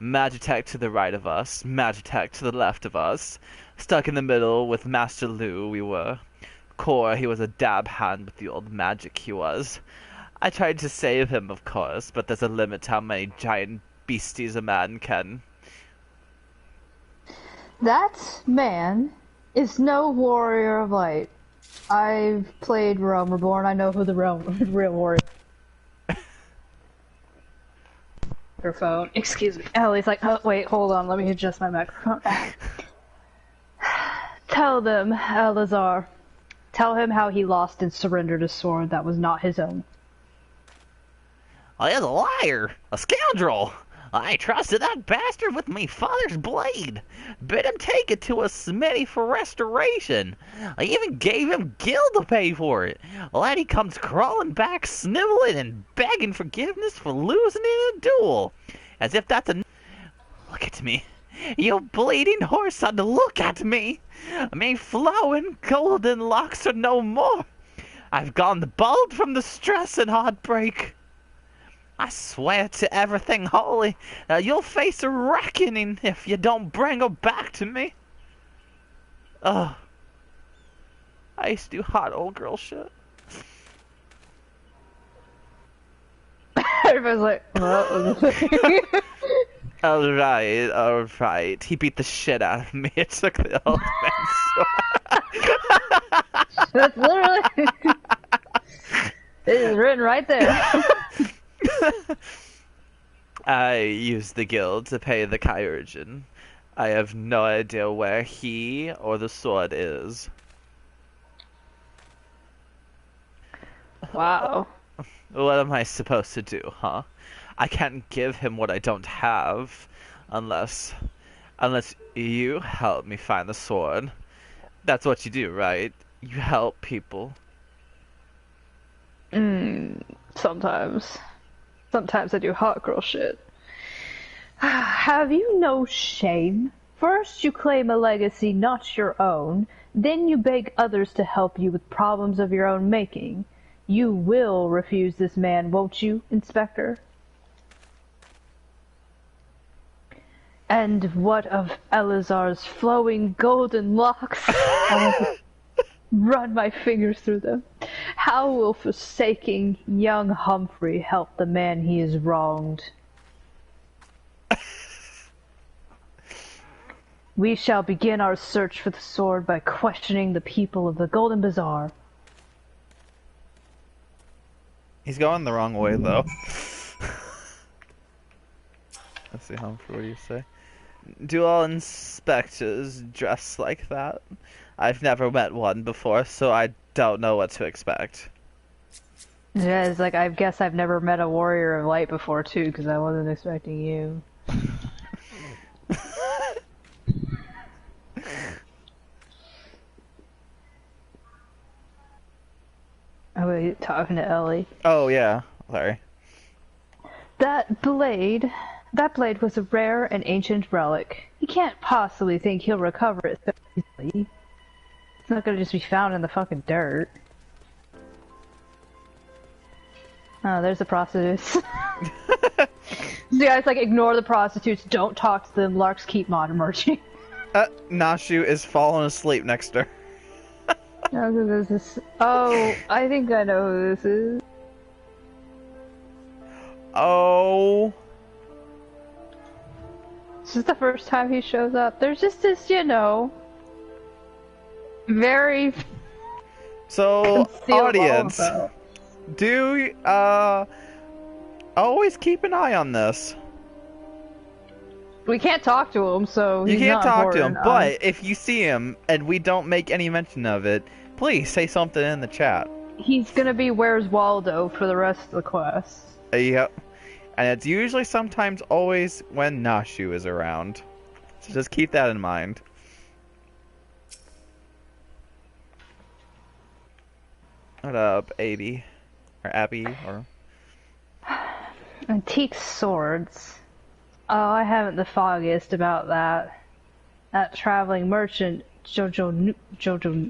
Magitech to the right of us, Magitech to the left of us. Stuck in the middle with Master Lu, we were. Core, he was a dab hand with the old magic, he was. I tried to save him, of course, but there's a limit to how many giant beasties a man can. That man is no warrior of light. I've played Realm Reborn. I know who the real warrior. Microphone. Excuse me. Ellie's like, oh wait, hold on. Let me adjust my microphone. Tell them, Elazar. Tell him how he lost and surrendered a sword that was not his own. Oh, he's a liar! A scoundrel! I trusted that bastard with my father's blade. Bid him take it to a smithy for restoration. I even gave him gil to pay for it. Lad, he comes crawling back, sniveling and begging forgiveness for losing in a duel. As if that's a... Look at me. You bleeding horse on to look at me. Me flowing golden locks are no more. I've gone bald from the stress and heartbreak. I swear to everything holy, you'll face a reckoning if you don't bring her back to me. Ugh. I used to do hot old girl shit. Everybody's like, what? Alright. He beat the shit out of me. It took the old man's sword. That's literally... It is written right there. I used the guild to pay the Kyurgeon. I have no idea where he or the sword is. Wow. What am I supposed to do, huh? I can't give him what I don't have unless you help me find the sword. That's what you do, right? You help people. Sometimes. Sometimes I do hot girl shit. Have you no shame? First you claim a legacy not your own, then you beg others to help you with problems of your own making. You will refuse this man, won't you, Inspector? And what of Elazar's flowing golden locks? I run my fingers through them. How will forsaking young Humphrey help the man he has wronged? We shall begin our search for the sword by questioning the people of the Golden Bazaar. He's going the wrong way, though. Let's see, Humphrey, what do you say? Do all inspectors dress like that? I've never met one before, so I don't know what to expect. Yeah, it's like, I guess I've never met a warrior of light before, too, because I wasn't expecting you. Oh, wait, talking to Ellie. Oh, yeah. Sorry. That blade was a rare and ancient relic. You can't possibly think he'll recover it so easily. It's not gonna just be found in the fucking dirt. Oh, there's the prostitutes. The guys like, ignore the prostitutes, don't talk to them, Larks keep marching. Nashu is falling asleep next to her. Oh, I think I know who this is. Oh. This is the first time he shows up. There's just this, you know, very... So, audience, do, always keep an eye on this. We can't talk to him, so you he's can't not talk to important. him, but if you see him and we don't make any mention of it, please say something in the chat. He's gonna be Where's Waldo for the rest of the quest. Yep. And it's usually sometimes always when Nashu is around. So just keep that in mind. What up, Abby? Or Abby, or... Antique swords. Oh, I haven't the foggiest about that. That traveling merchant, Jojonpu.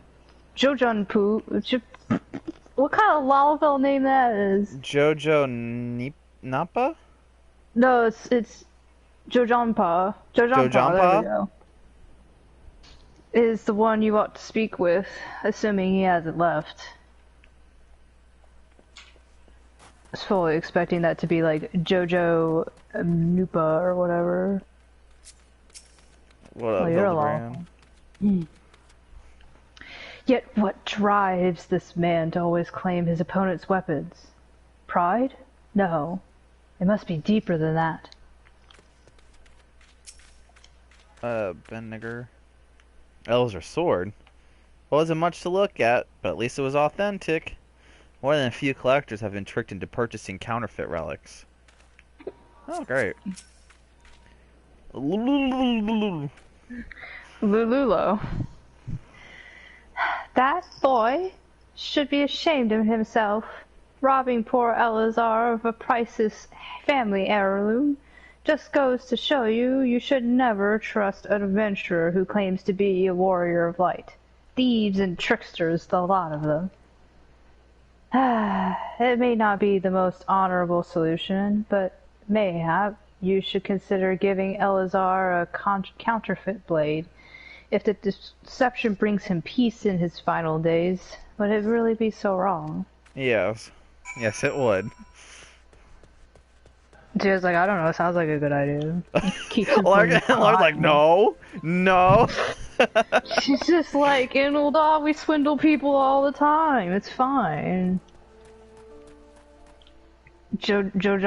What kind of Lalafell name that is? Jojo Napa? No, it's Jojonpa. Jojonpa, there we go. Is the one you ought to speak with, assuming he hasn't left. I was fully expecting that to be like Jojo Nupa or whatever. What up, Hildibrand? Yet what drives this man to always claim his opponent's weapons? Pride? No. It must be deeper than that. Benniger. That was her sword. Wasn't much to look at, but at least it was authentic. More than a few collectors have been tricked into purchasing counterfeit relics. Oh, great. Lululo. That boy should be ashamed of himself, robbing poor Elazar of a priceless family heirloom. Just goes to show you, you should never trust an adventurer who claims to be a warrior of light. Thieves and tricksters, the lot of them. It may not be the most honorable solution, but mayhap you should consider giving Elazar a counterfeit blade. If the deception brings him peace in his final days, would it really be so wrong? Yes. Yes, it would. She was like, I don't know, it sounds like a good idea. Lark's like, no, no. She's just like, in Ul'dah we swindle people all the time, it's fine. Jojo's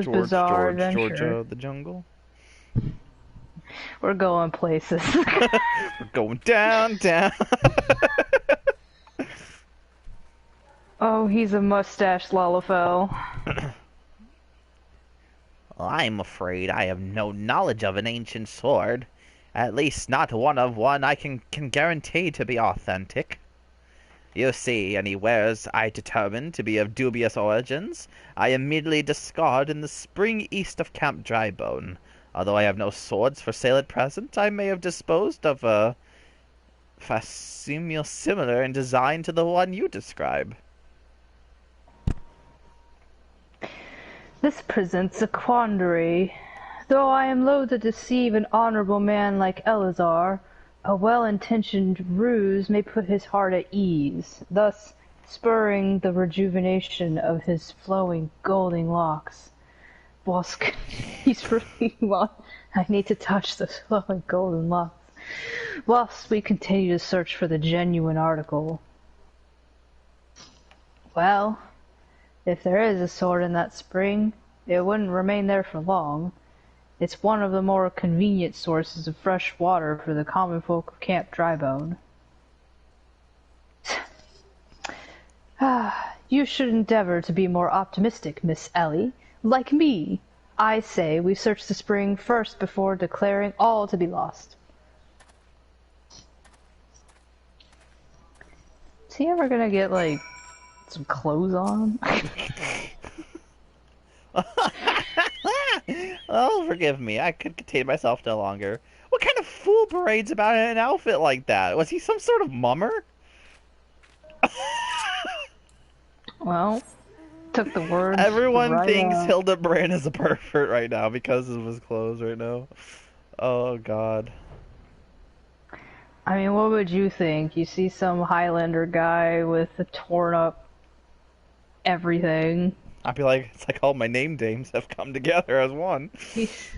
Bizarre Adventure. Georgia, the jungle. We're going places. We're going down. Oh, he's a mustache Lalafell. I'm afraid I have no knowledge of an ancient sword. At least not one I can guarantee to be authentic. You see, any wares I determine to be of dubious origins, I immediately discard in the spring east of Camp Drybone. Although I have no swords for sale at present, I may have disposed of a facsimile similar in design to the one you describe. This presents a quandary. Though I am loath to deceive an honorable man like Elazar, a well-intentioned ruse may put his heart at ease, thus spurring the rejuvenation of his flowing golden locks. Whilst he's really I need to touch the flowing golden locks. Whilst we continue to search for the genuine article. Well, if there is a sword in that spring, it wouldn't remain there for long. It's one of the more convenient sources of fresh water for the common folk of Camp Drybone. You should endeavor to be more optimistic, Miss Ellie. Like me, I say we search the spring first before declaring all to be lost. Is he ever gonna get, like, some clothes on? Oh, forgive me. I could contain myself no longer. What kind of fool parades about in an outfit like that? Was he some sort of mummer? Well, took the words Everyone right thinks out. Hildibrand is a pervert right now because of his clothes right now. Oh, God. I mean, what would you think? You see some Highlander guy with a torn up everything. I'd be like, it's like all my name dames have come together as one. He's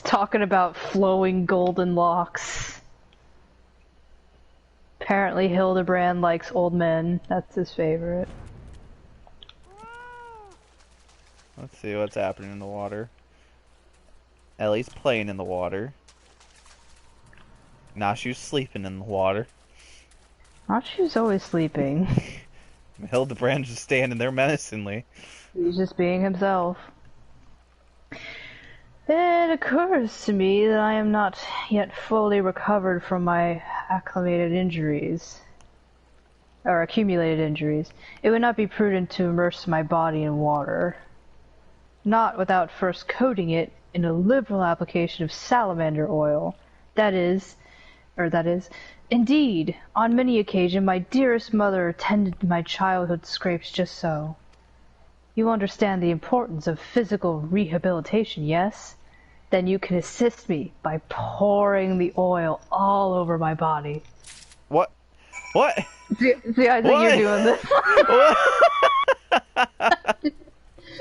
talking about flowing golden locks. Apparently Hildibrand likes old men. That's his favorite. Let's see what's happening in the water. Ellie's playing in the water. Now she's sleeping in the water. Nashu's always sleeping. Hildibrand's just standing there menacingly. He's just being himself. It occurs to me that I am not yet fully recovered from my acclimated injuries. Or accumulated injuries. It would not be prudent to immerse my body in water. Not without first coating it in a liberal application of salamander oil. That is, indeed, on many occasions my dearest mother attended to my childhood scrapes just so. You understand the importance of physical rehabilitation, yes? Then you can assist me by pouring the oil all over my body. What? What? See, I think What? you're doing this. What?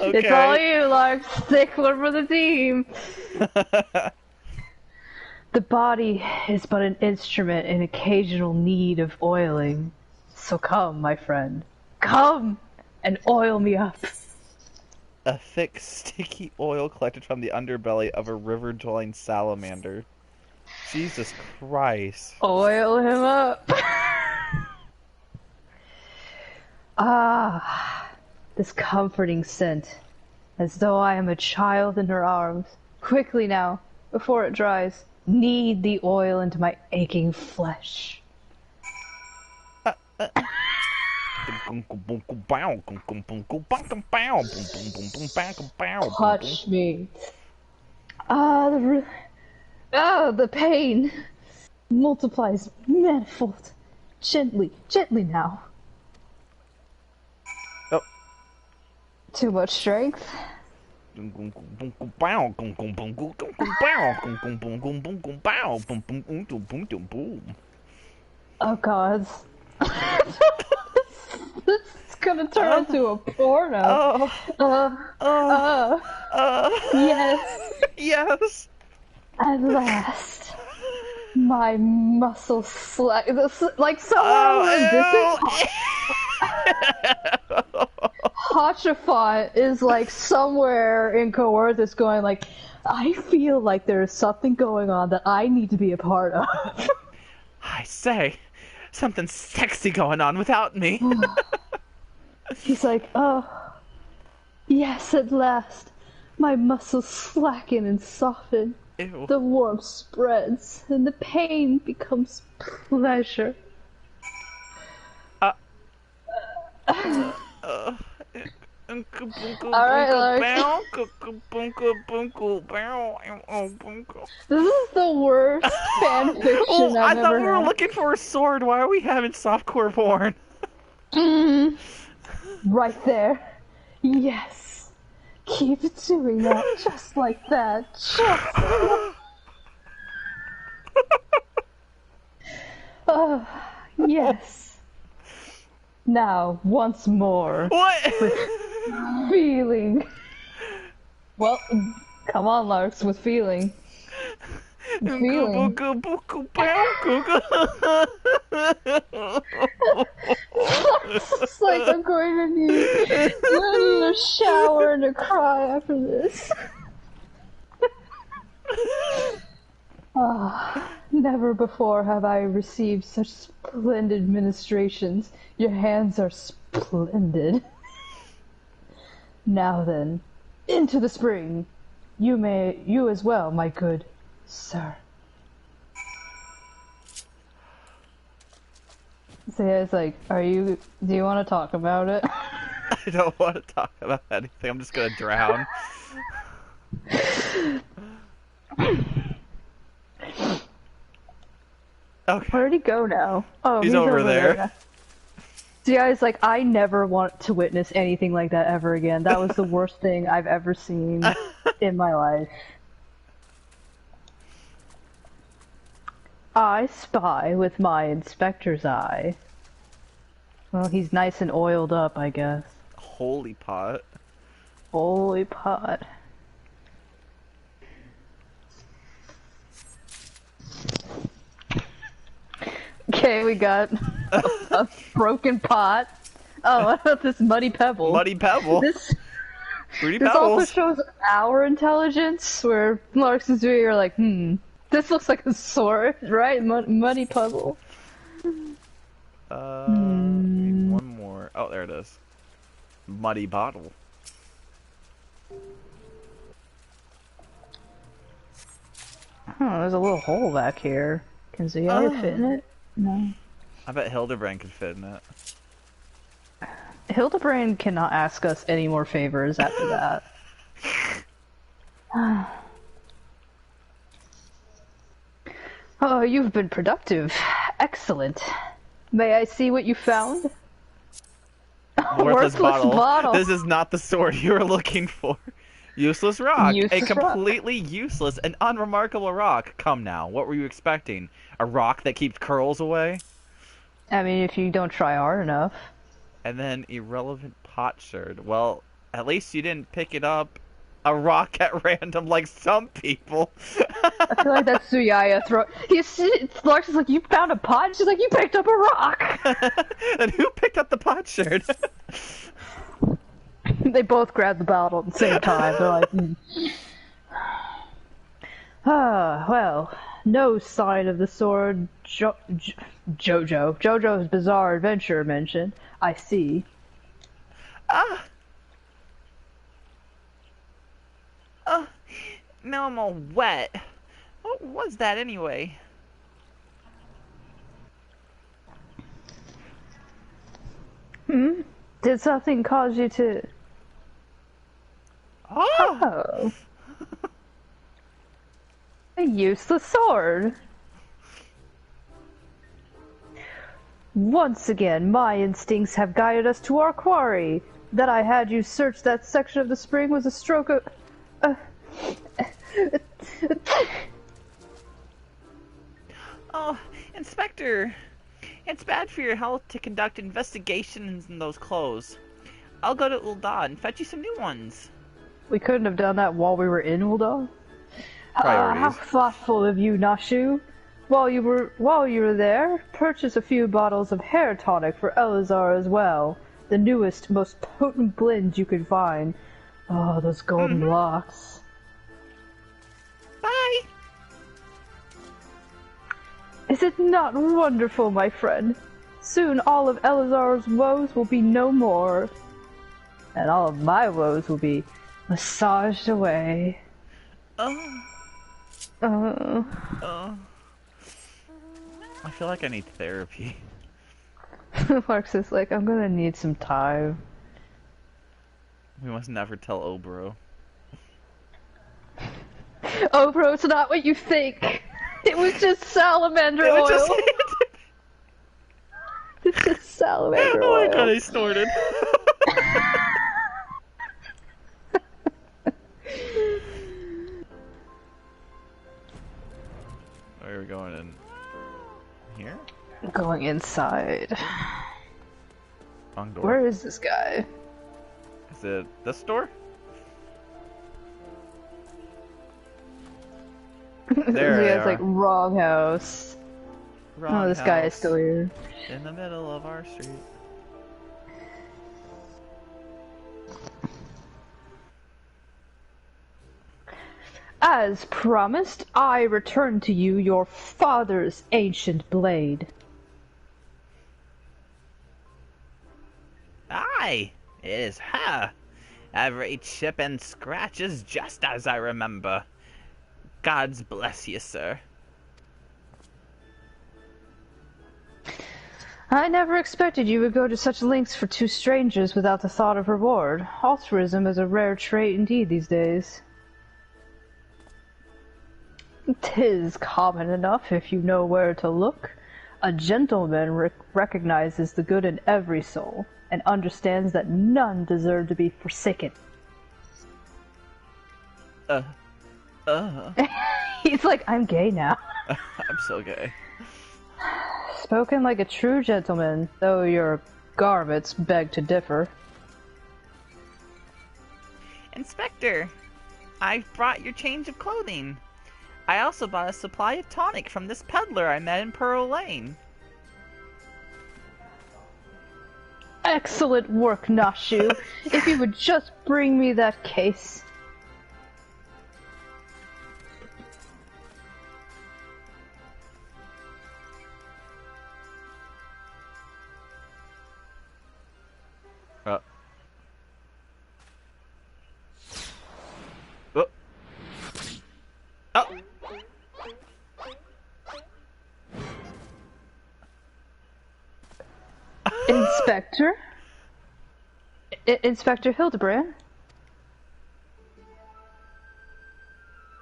Okay. It's all you, Lark. Stickler for the team. The body is but an instrument in occasional need of oiling. So come, my friend. Come and oil me up. A thick, sticky oil collected from the underbelly of a river-dwelling salamander. Jesus Christ. Oil him up. Ah, this comforting scent. As though I am a child in her arms. Quickly now, before it dries. Knead the oil into my aching flesh. Touch me. The pain multiplies manifold. Gently now. Oh. Too much strength. Oh God. This is gonna turn into a porno. Yes. Yes. At last. My muscles slack. Like someone was Hotchafont is like somewhere in Coerthus going like, I feel like there's something going on that I need to be a part of. I say, something sexy going on without me. He's like, oh, yes, at last. My muscles slacken and soften. Ew. The warmth spreads, and the pain becomes pleasure. Alright, Lark. This is the worst fanfiction Oh, I I've thought ever we were had. looking for a sword. Why are we having softcore porn? Right there. Yes. Keep doing that, just like that. Just like that. Oh, yes. Now, once more. What? With feeling. Well, come on, Larks, with feeling. Goo goo feeling. goo boo goo pow goo goo. It's like I'm gonna need a shower and a cry after this. Never before have I received such splendid ministrations. Your hands are splendid. Now then, into the spring. You as well, my good sir. So yeah, it's like, do you want to talk about it? I don't want to talk about anything. I'm just gonna drown. Okay. Where'd he go now? Oh, He's over there. See, guys, like, I never want to witness anything like that ever again. That was the worst thing I've ever seen in my life. I spy with my inspector's eye. Well, he's nice and oiled up, I guess. Holy pot. Holy pot. Okay, we got a broken pot. Oh, what about this muddy pebble? Muddy pebble. This Fruity also pebbles. shows our intelligence, where Larkson's doing, you're like, this looks like a sword, right? Muddy pebble. Need one more. Oh, there it is. Muddy bottle. Oh, there's a little hole back here. Can Ziyaya fit in it? No. I bet Hildibrand could fit in it. Hildibrand cannot ask us any more favors after that. Oh, you've been productive. Excellent. May I see what you found? Worthless bottle. This is not the sword you were looking for. Useless rock. Useless a completely useless and unremarkable rock. Come now, what were you expecting? A rock that keeps curls away? I mean, if you don't try hard enough. And then irrelevant potsherd. Well, at least you didn't pick it up. A rock at random like some people. I feel like that's Ziyaya Larkson's like, you found a pot? She's like, you picked up a rock! And who picked up the potsherd? They both grabbed the bottle at the same time. They're like, well, no sign of the sword Jojo's bizarre adventure mentioned. I see. Now I'm all wet. What was that anyway? Did something cause you to... Oh. A useless sword. Once again, my instincts have guided us to our quarry. That I had you search that section of the spring was a stroke of... Oh, Inspector! It's bad for your health to conduct investigations in those clothes. I'll go to Ul'dah and fetch you some new ones. We couldn't have done that while we were in Ul'dah. Priorities. How thoughtful of you, Nashu. While you were there, purchase a few bottles of hair tonic for Elazar as well. The newest, most potent blend you could find. Oh, those golden locks. Bye! Is it not wonderful, my friend? Soon all of Elazar's woes will be no more. And all of my woes will be massaged away. I feel like I need therapy. Mark's is like, I'm gonna need some time. We must never tell Obro. Oh, bro, it's not what you think. It was just salamander oil. It's just salamander oil. Oh my god, I snorted. Where are we going in? Here? Going inside. Wrong door. Where is this guy? Is it this door? There So they yeah, it's like are. wrong house. Wrong Oh, this guy is house. still here. In the middle of our street. As promised, I return to you your father's ancient blade. Aye, it is her. Every chip and scratch is just as I remember. God's bless you, sir. I never expected you would go to such lengths for two strangers without the thought of reward. Altruism is a rare trait indeed these days. 'Tis common enough if you know where to look. A gentleman recognizes the good in every soul, and understands that none deserve to be forsaken. Uh, uh. He's like, I'm gay now. I'm so gay. Spoken like a true gentleman, though your garments beg to differ. Inspector, I brought your change of clothing. I also bought a supply of tonic from this peddler I met in Pearl Lane. Excellent work, Nashu. If you would just bring me that case. Uh. Oh. Oh. Inspector? Inspector Hildibrand?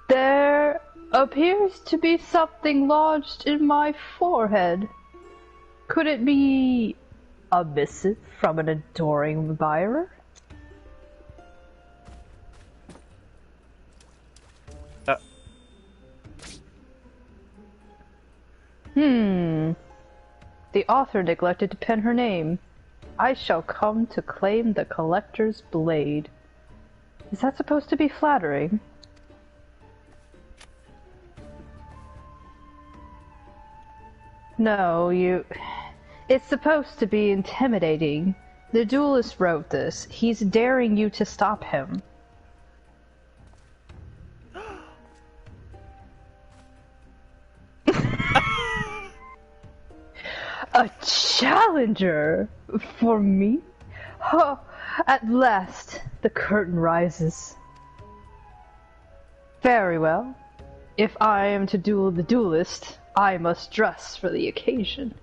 There appears to be something lodged in my forehead. Could it be a missive from an adoring admirer? The author neglected to pen her name. I shall come to claim the collector's blade. Is that supposed to be flattering? No, It's supposed to be intimidating. The duelist wrote this. He's daring you to stop him. A challenger? For me? Oh, at last the curtain rises. Very well. If I am to duel the duelist, I must dress for the occasion.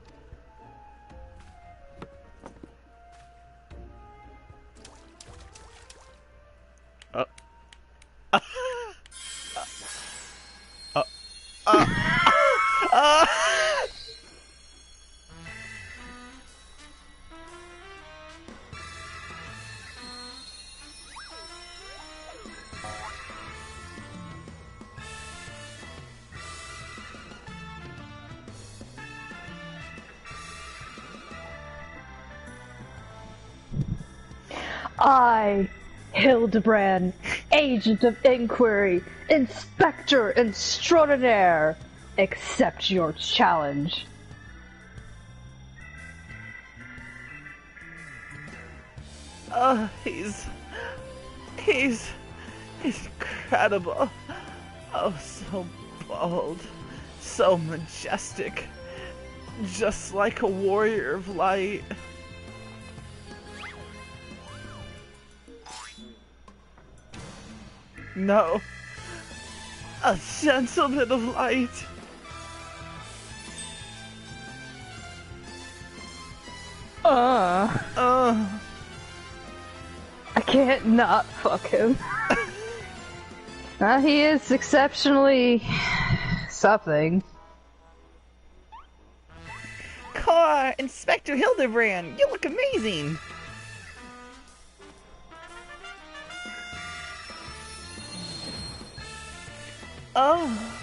I, Hildibrand, Agent of Inquiry, Inspector Extraordinaire, accept your challenge. He's incredible. Oh, so bold, so majestic, just like a warrior of light. No, a gentleman of light. I can't not fuck him. He is exceptionally something. Car, Inspector Hildibrand, you look amazing. Oh.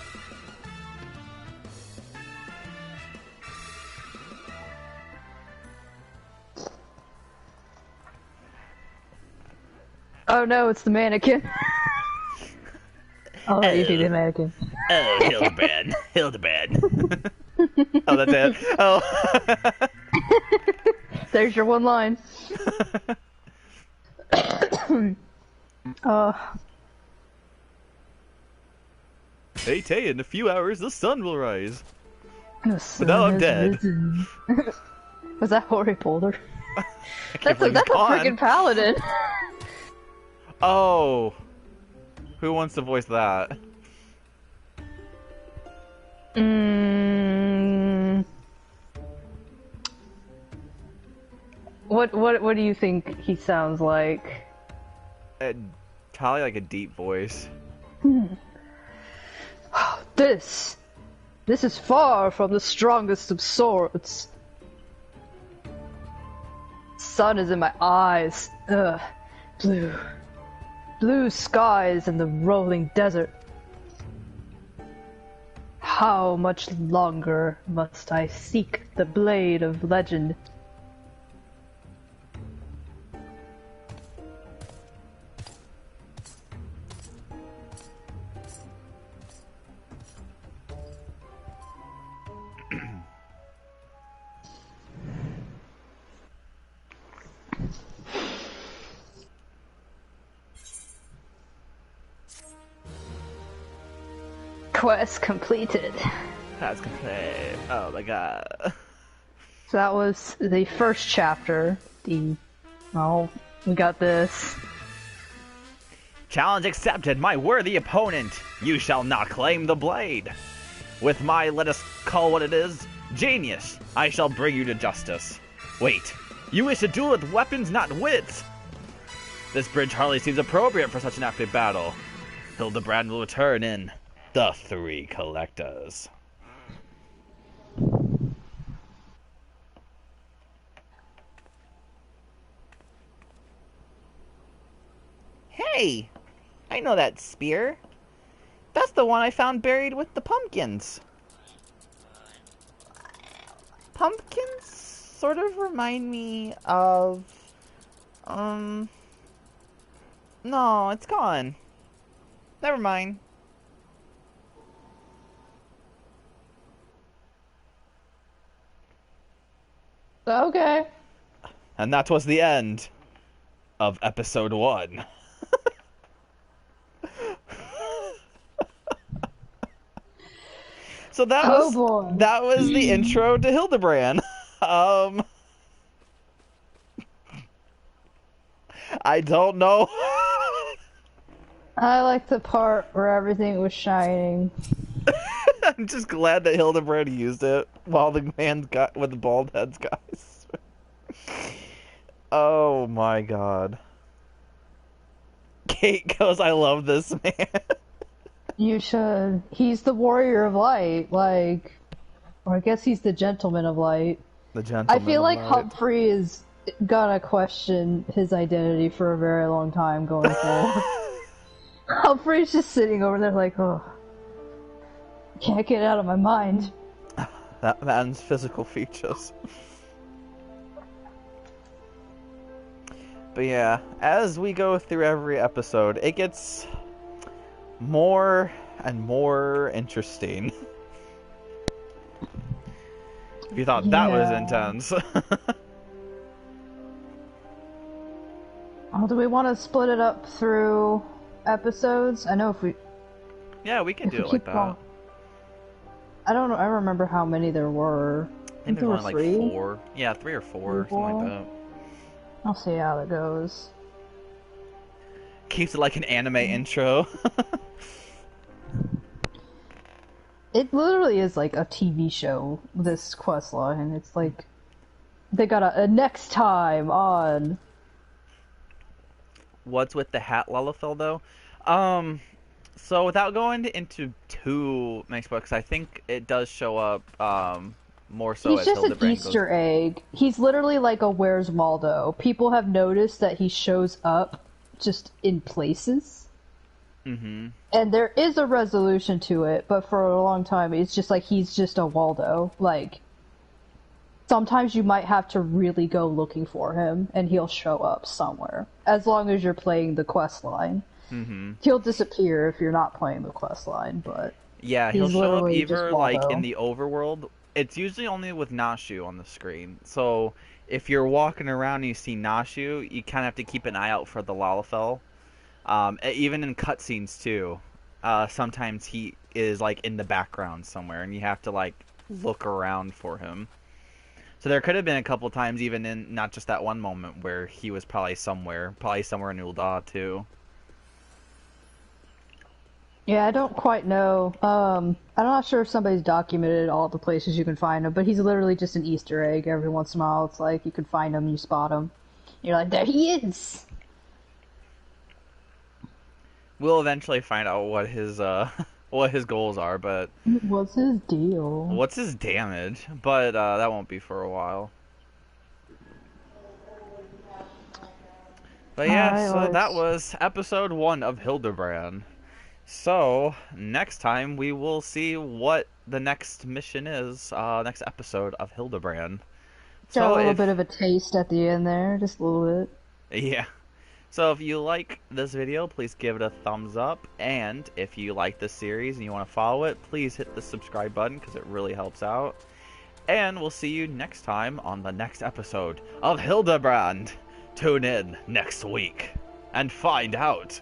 Oh no, it's the mannequin. I'll let you be the mannequin. Oh, Hildibrand. Hildibrand. Oh, that's it. Oh. There's your one line. Hey, Tay, in a few hours the sun will rise. But now I'm dead. Was that Hori Boulder? That's a freaking paladin. Oh. Who wants to voice that? What do you think he sounds like? Probably like a deep voice. This is far from the strongest of swords. Sun is in my eyes. Ugh. Blue skies and the rolling desert. How much longer must I seek the blade of legend? Quest completed. That's complete. Oh my god. So that was the first chapter. Oh, we got this. Challenge accepted, my worthy opponent. You shall not claim the blade. With my, let us call what it is, genius, I shall bring you to justice. Wait, you wish to duel with weapons, not wits? This bridge hardly seems appropriate for such an epic battle. Hildibrand will return in The Three Collectors. Hey! I know that spear. That's the one I found buried with the pumpkins. Pumpkins sort of remind me of... No, it's gone. Never mind. Okay. And that was the end of episode 1. So that was the intro to Hildibrand. I don't know. I like the part where everything was shining. I'm just glad that Hildibrand used it while the man's got with the bald heads, guys. Oh my god. Kate goes, I love this man. You should. He's the warrior of light, like, or I guess he's the gentleman of light. The gentleman. I feel like Humphrey is gonna question his identity for a very long time going forward. Humphrey's just sitting over there like, oh, can't get it out of my mind. That man's physical features. But yeah, as we go through every episode, it gets more and more interesting. If you thought that was intense. Oh, do we want to split it up through episodes? I know if we... Yeah, we can do it like that. I don't know, I don't remember how many there were. I think there were like 4. Yeah, 3 or 4, something like that. I'll see how it goes. Keeps it like an anime intro. It literally is like a TV show, this quest line. It's like they got a next time on. What's with the hat Lullafil though? So without going into too many spoilers, I think it does show up more so as Hildibrand goes. He's just an Easter egg. He's literally like a Where's Waldo. People have noticed that he shows up just in places. Mm-hmm. And there is a resolution to it, but for a long time it's just like he's just a Waldo. Like, sometimes you might have to really go looking for him, and he'll show up somewhere. As long as you're playing the quest line. Mm-hmm. He'll disappear if you're not playing the quest line, but... Yeah, he'll He's show up literally just either like in Waldo. the overworld. It's usually only with Nashu on the screen. So if you're walking around and you see Nashu, you kind of have to keep an eye out for the Lalafell. Even in cutscenes too. Sometimes he is like in the background somewhere, and you have to like look around for him. So there could have been a couple times, even in not just that one moment, where he was probably somewhere in Ul'dah too. Yeah, I don't quite know. I'm not sure if somebody's documented all the places you can find him, but he's literally just an Easter egg. Every once in a while, it's like you can find him, you spot him. You're like, there he is! We'll eventually find out what his what his goals are, but What's his deal? what's his damage? But that won't be for a while. But yeah, Alright, so that let's... was episode 1 of Hildibrand. So next time we will see what the next mission is. Next episode of Hildibrand. Got a So little bit if of a taste at the end there, just a little bit. yeah. So if you like this video, please give it a thumbs up. And if you like this series and you want to follow it, please hit the subscribe button because it really helps out. And we'll see you next time on the next episode of Hildibrand. Tune in next week and find out.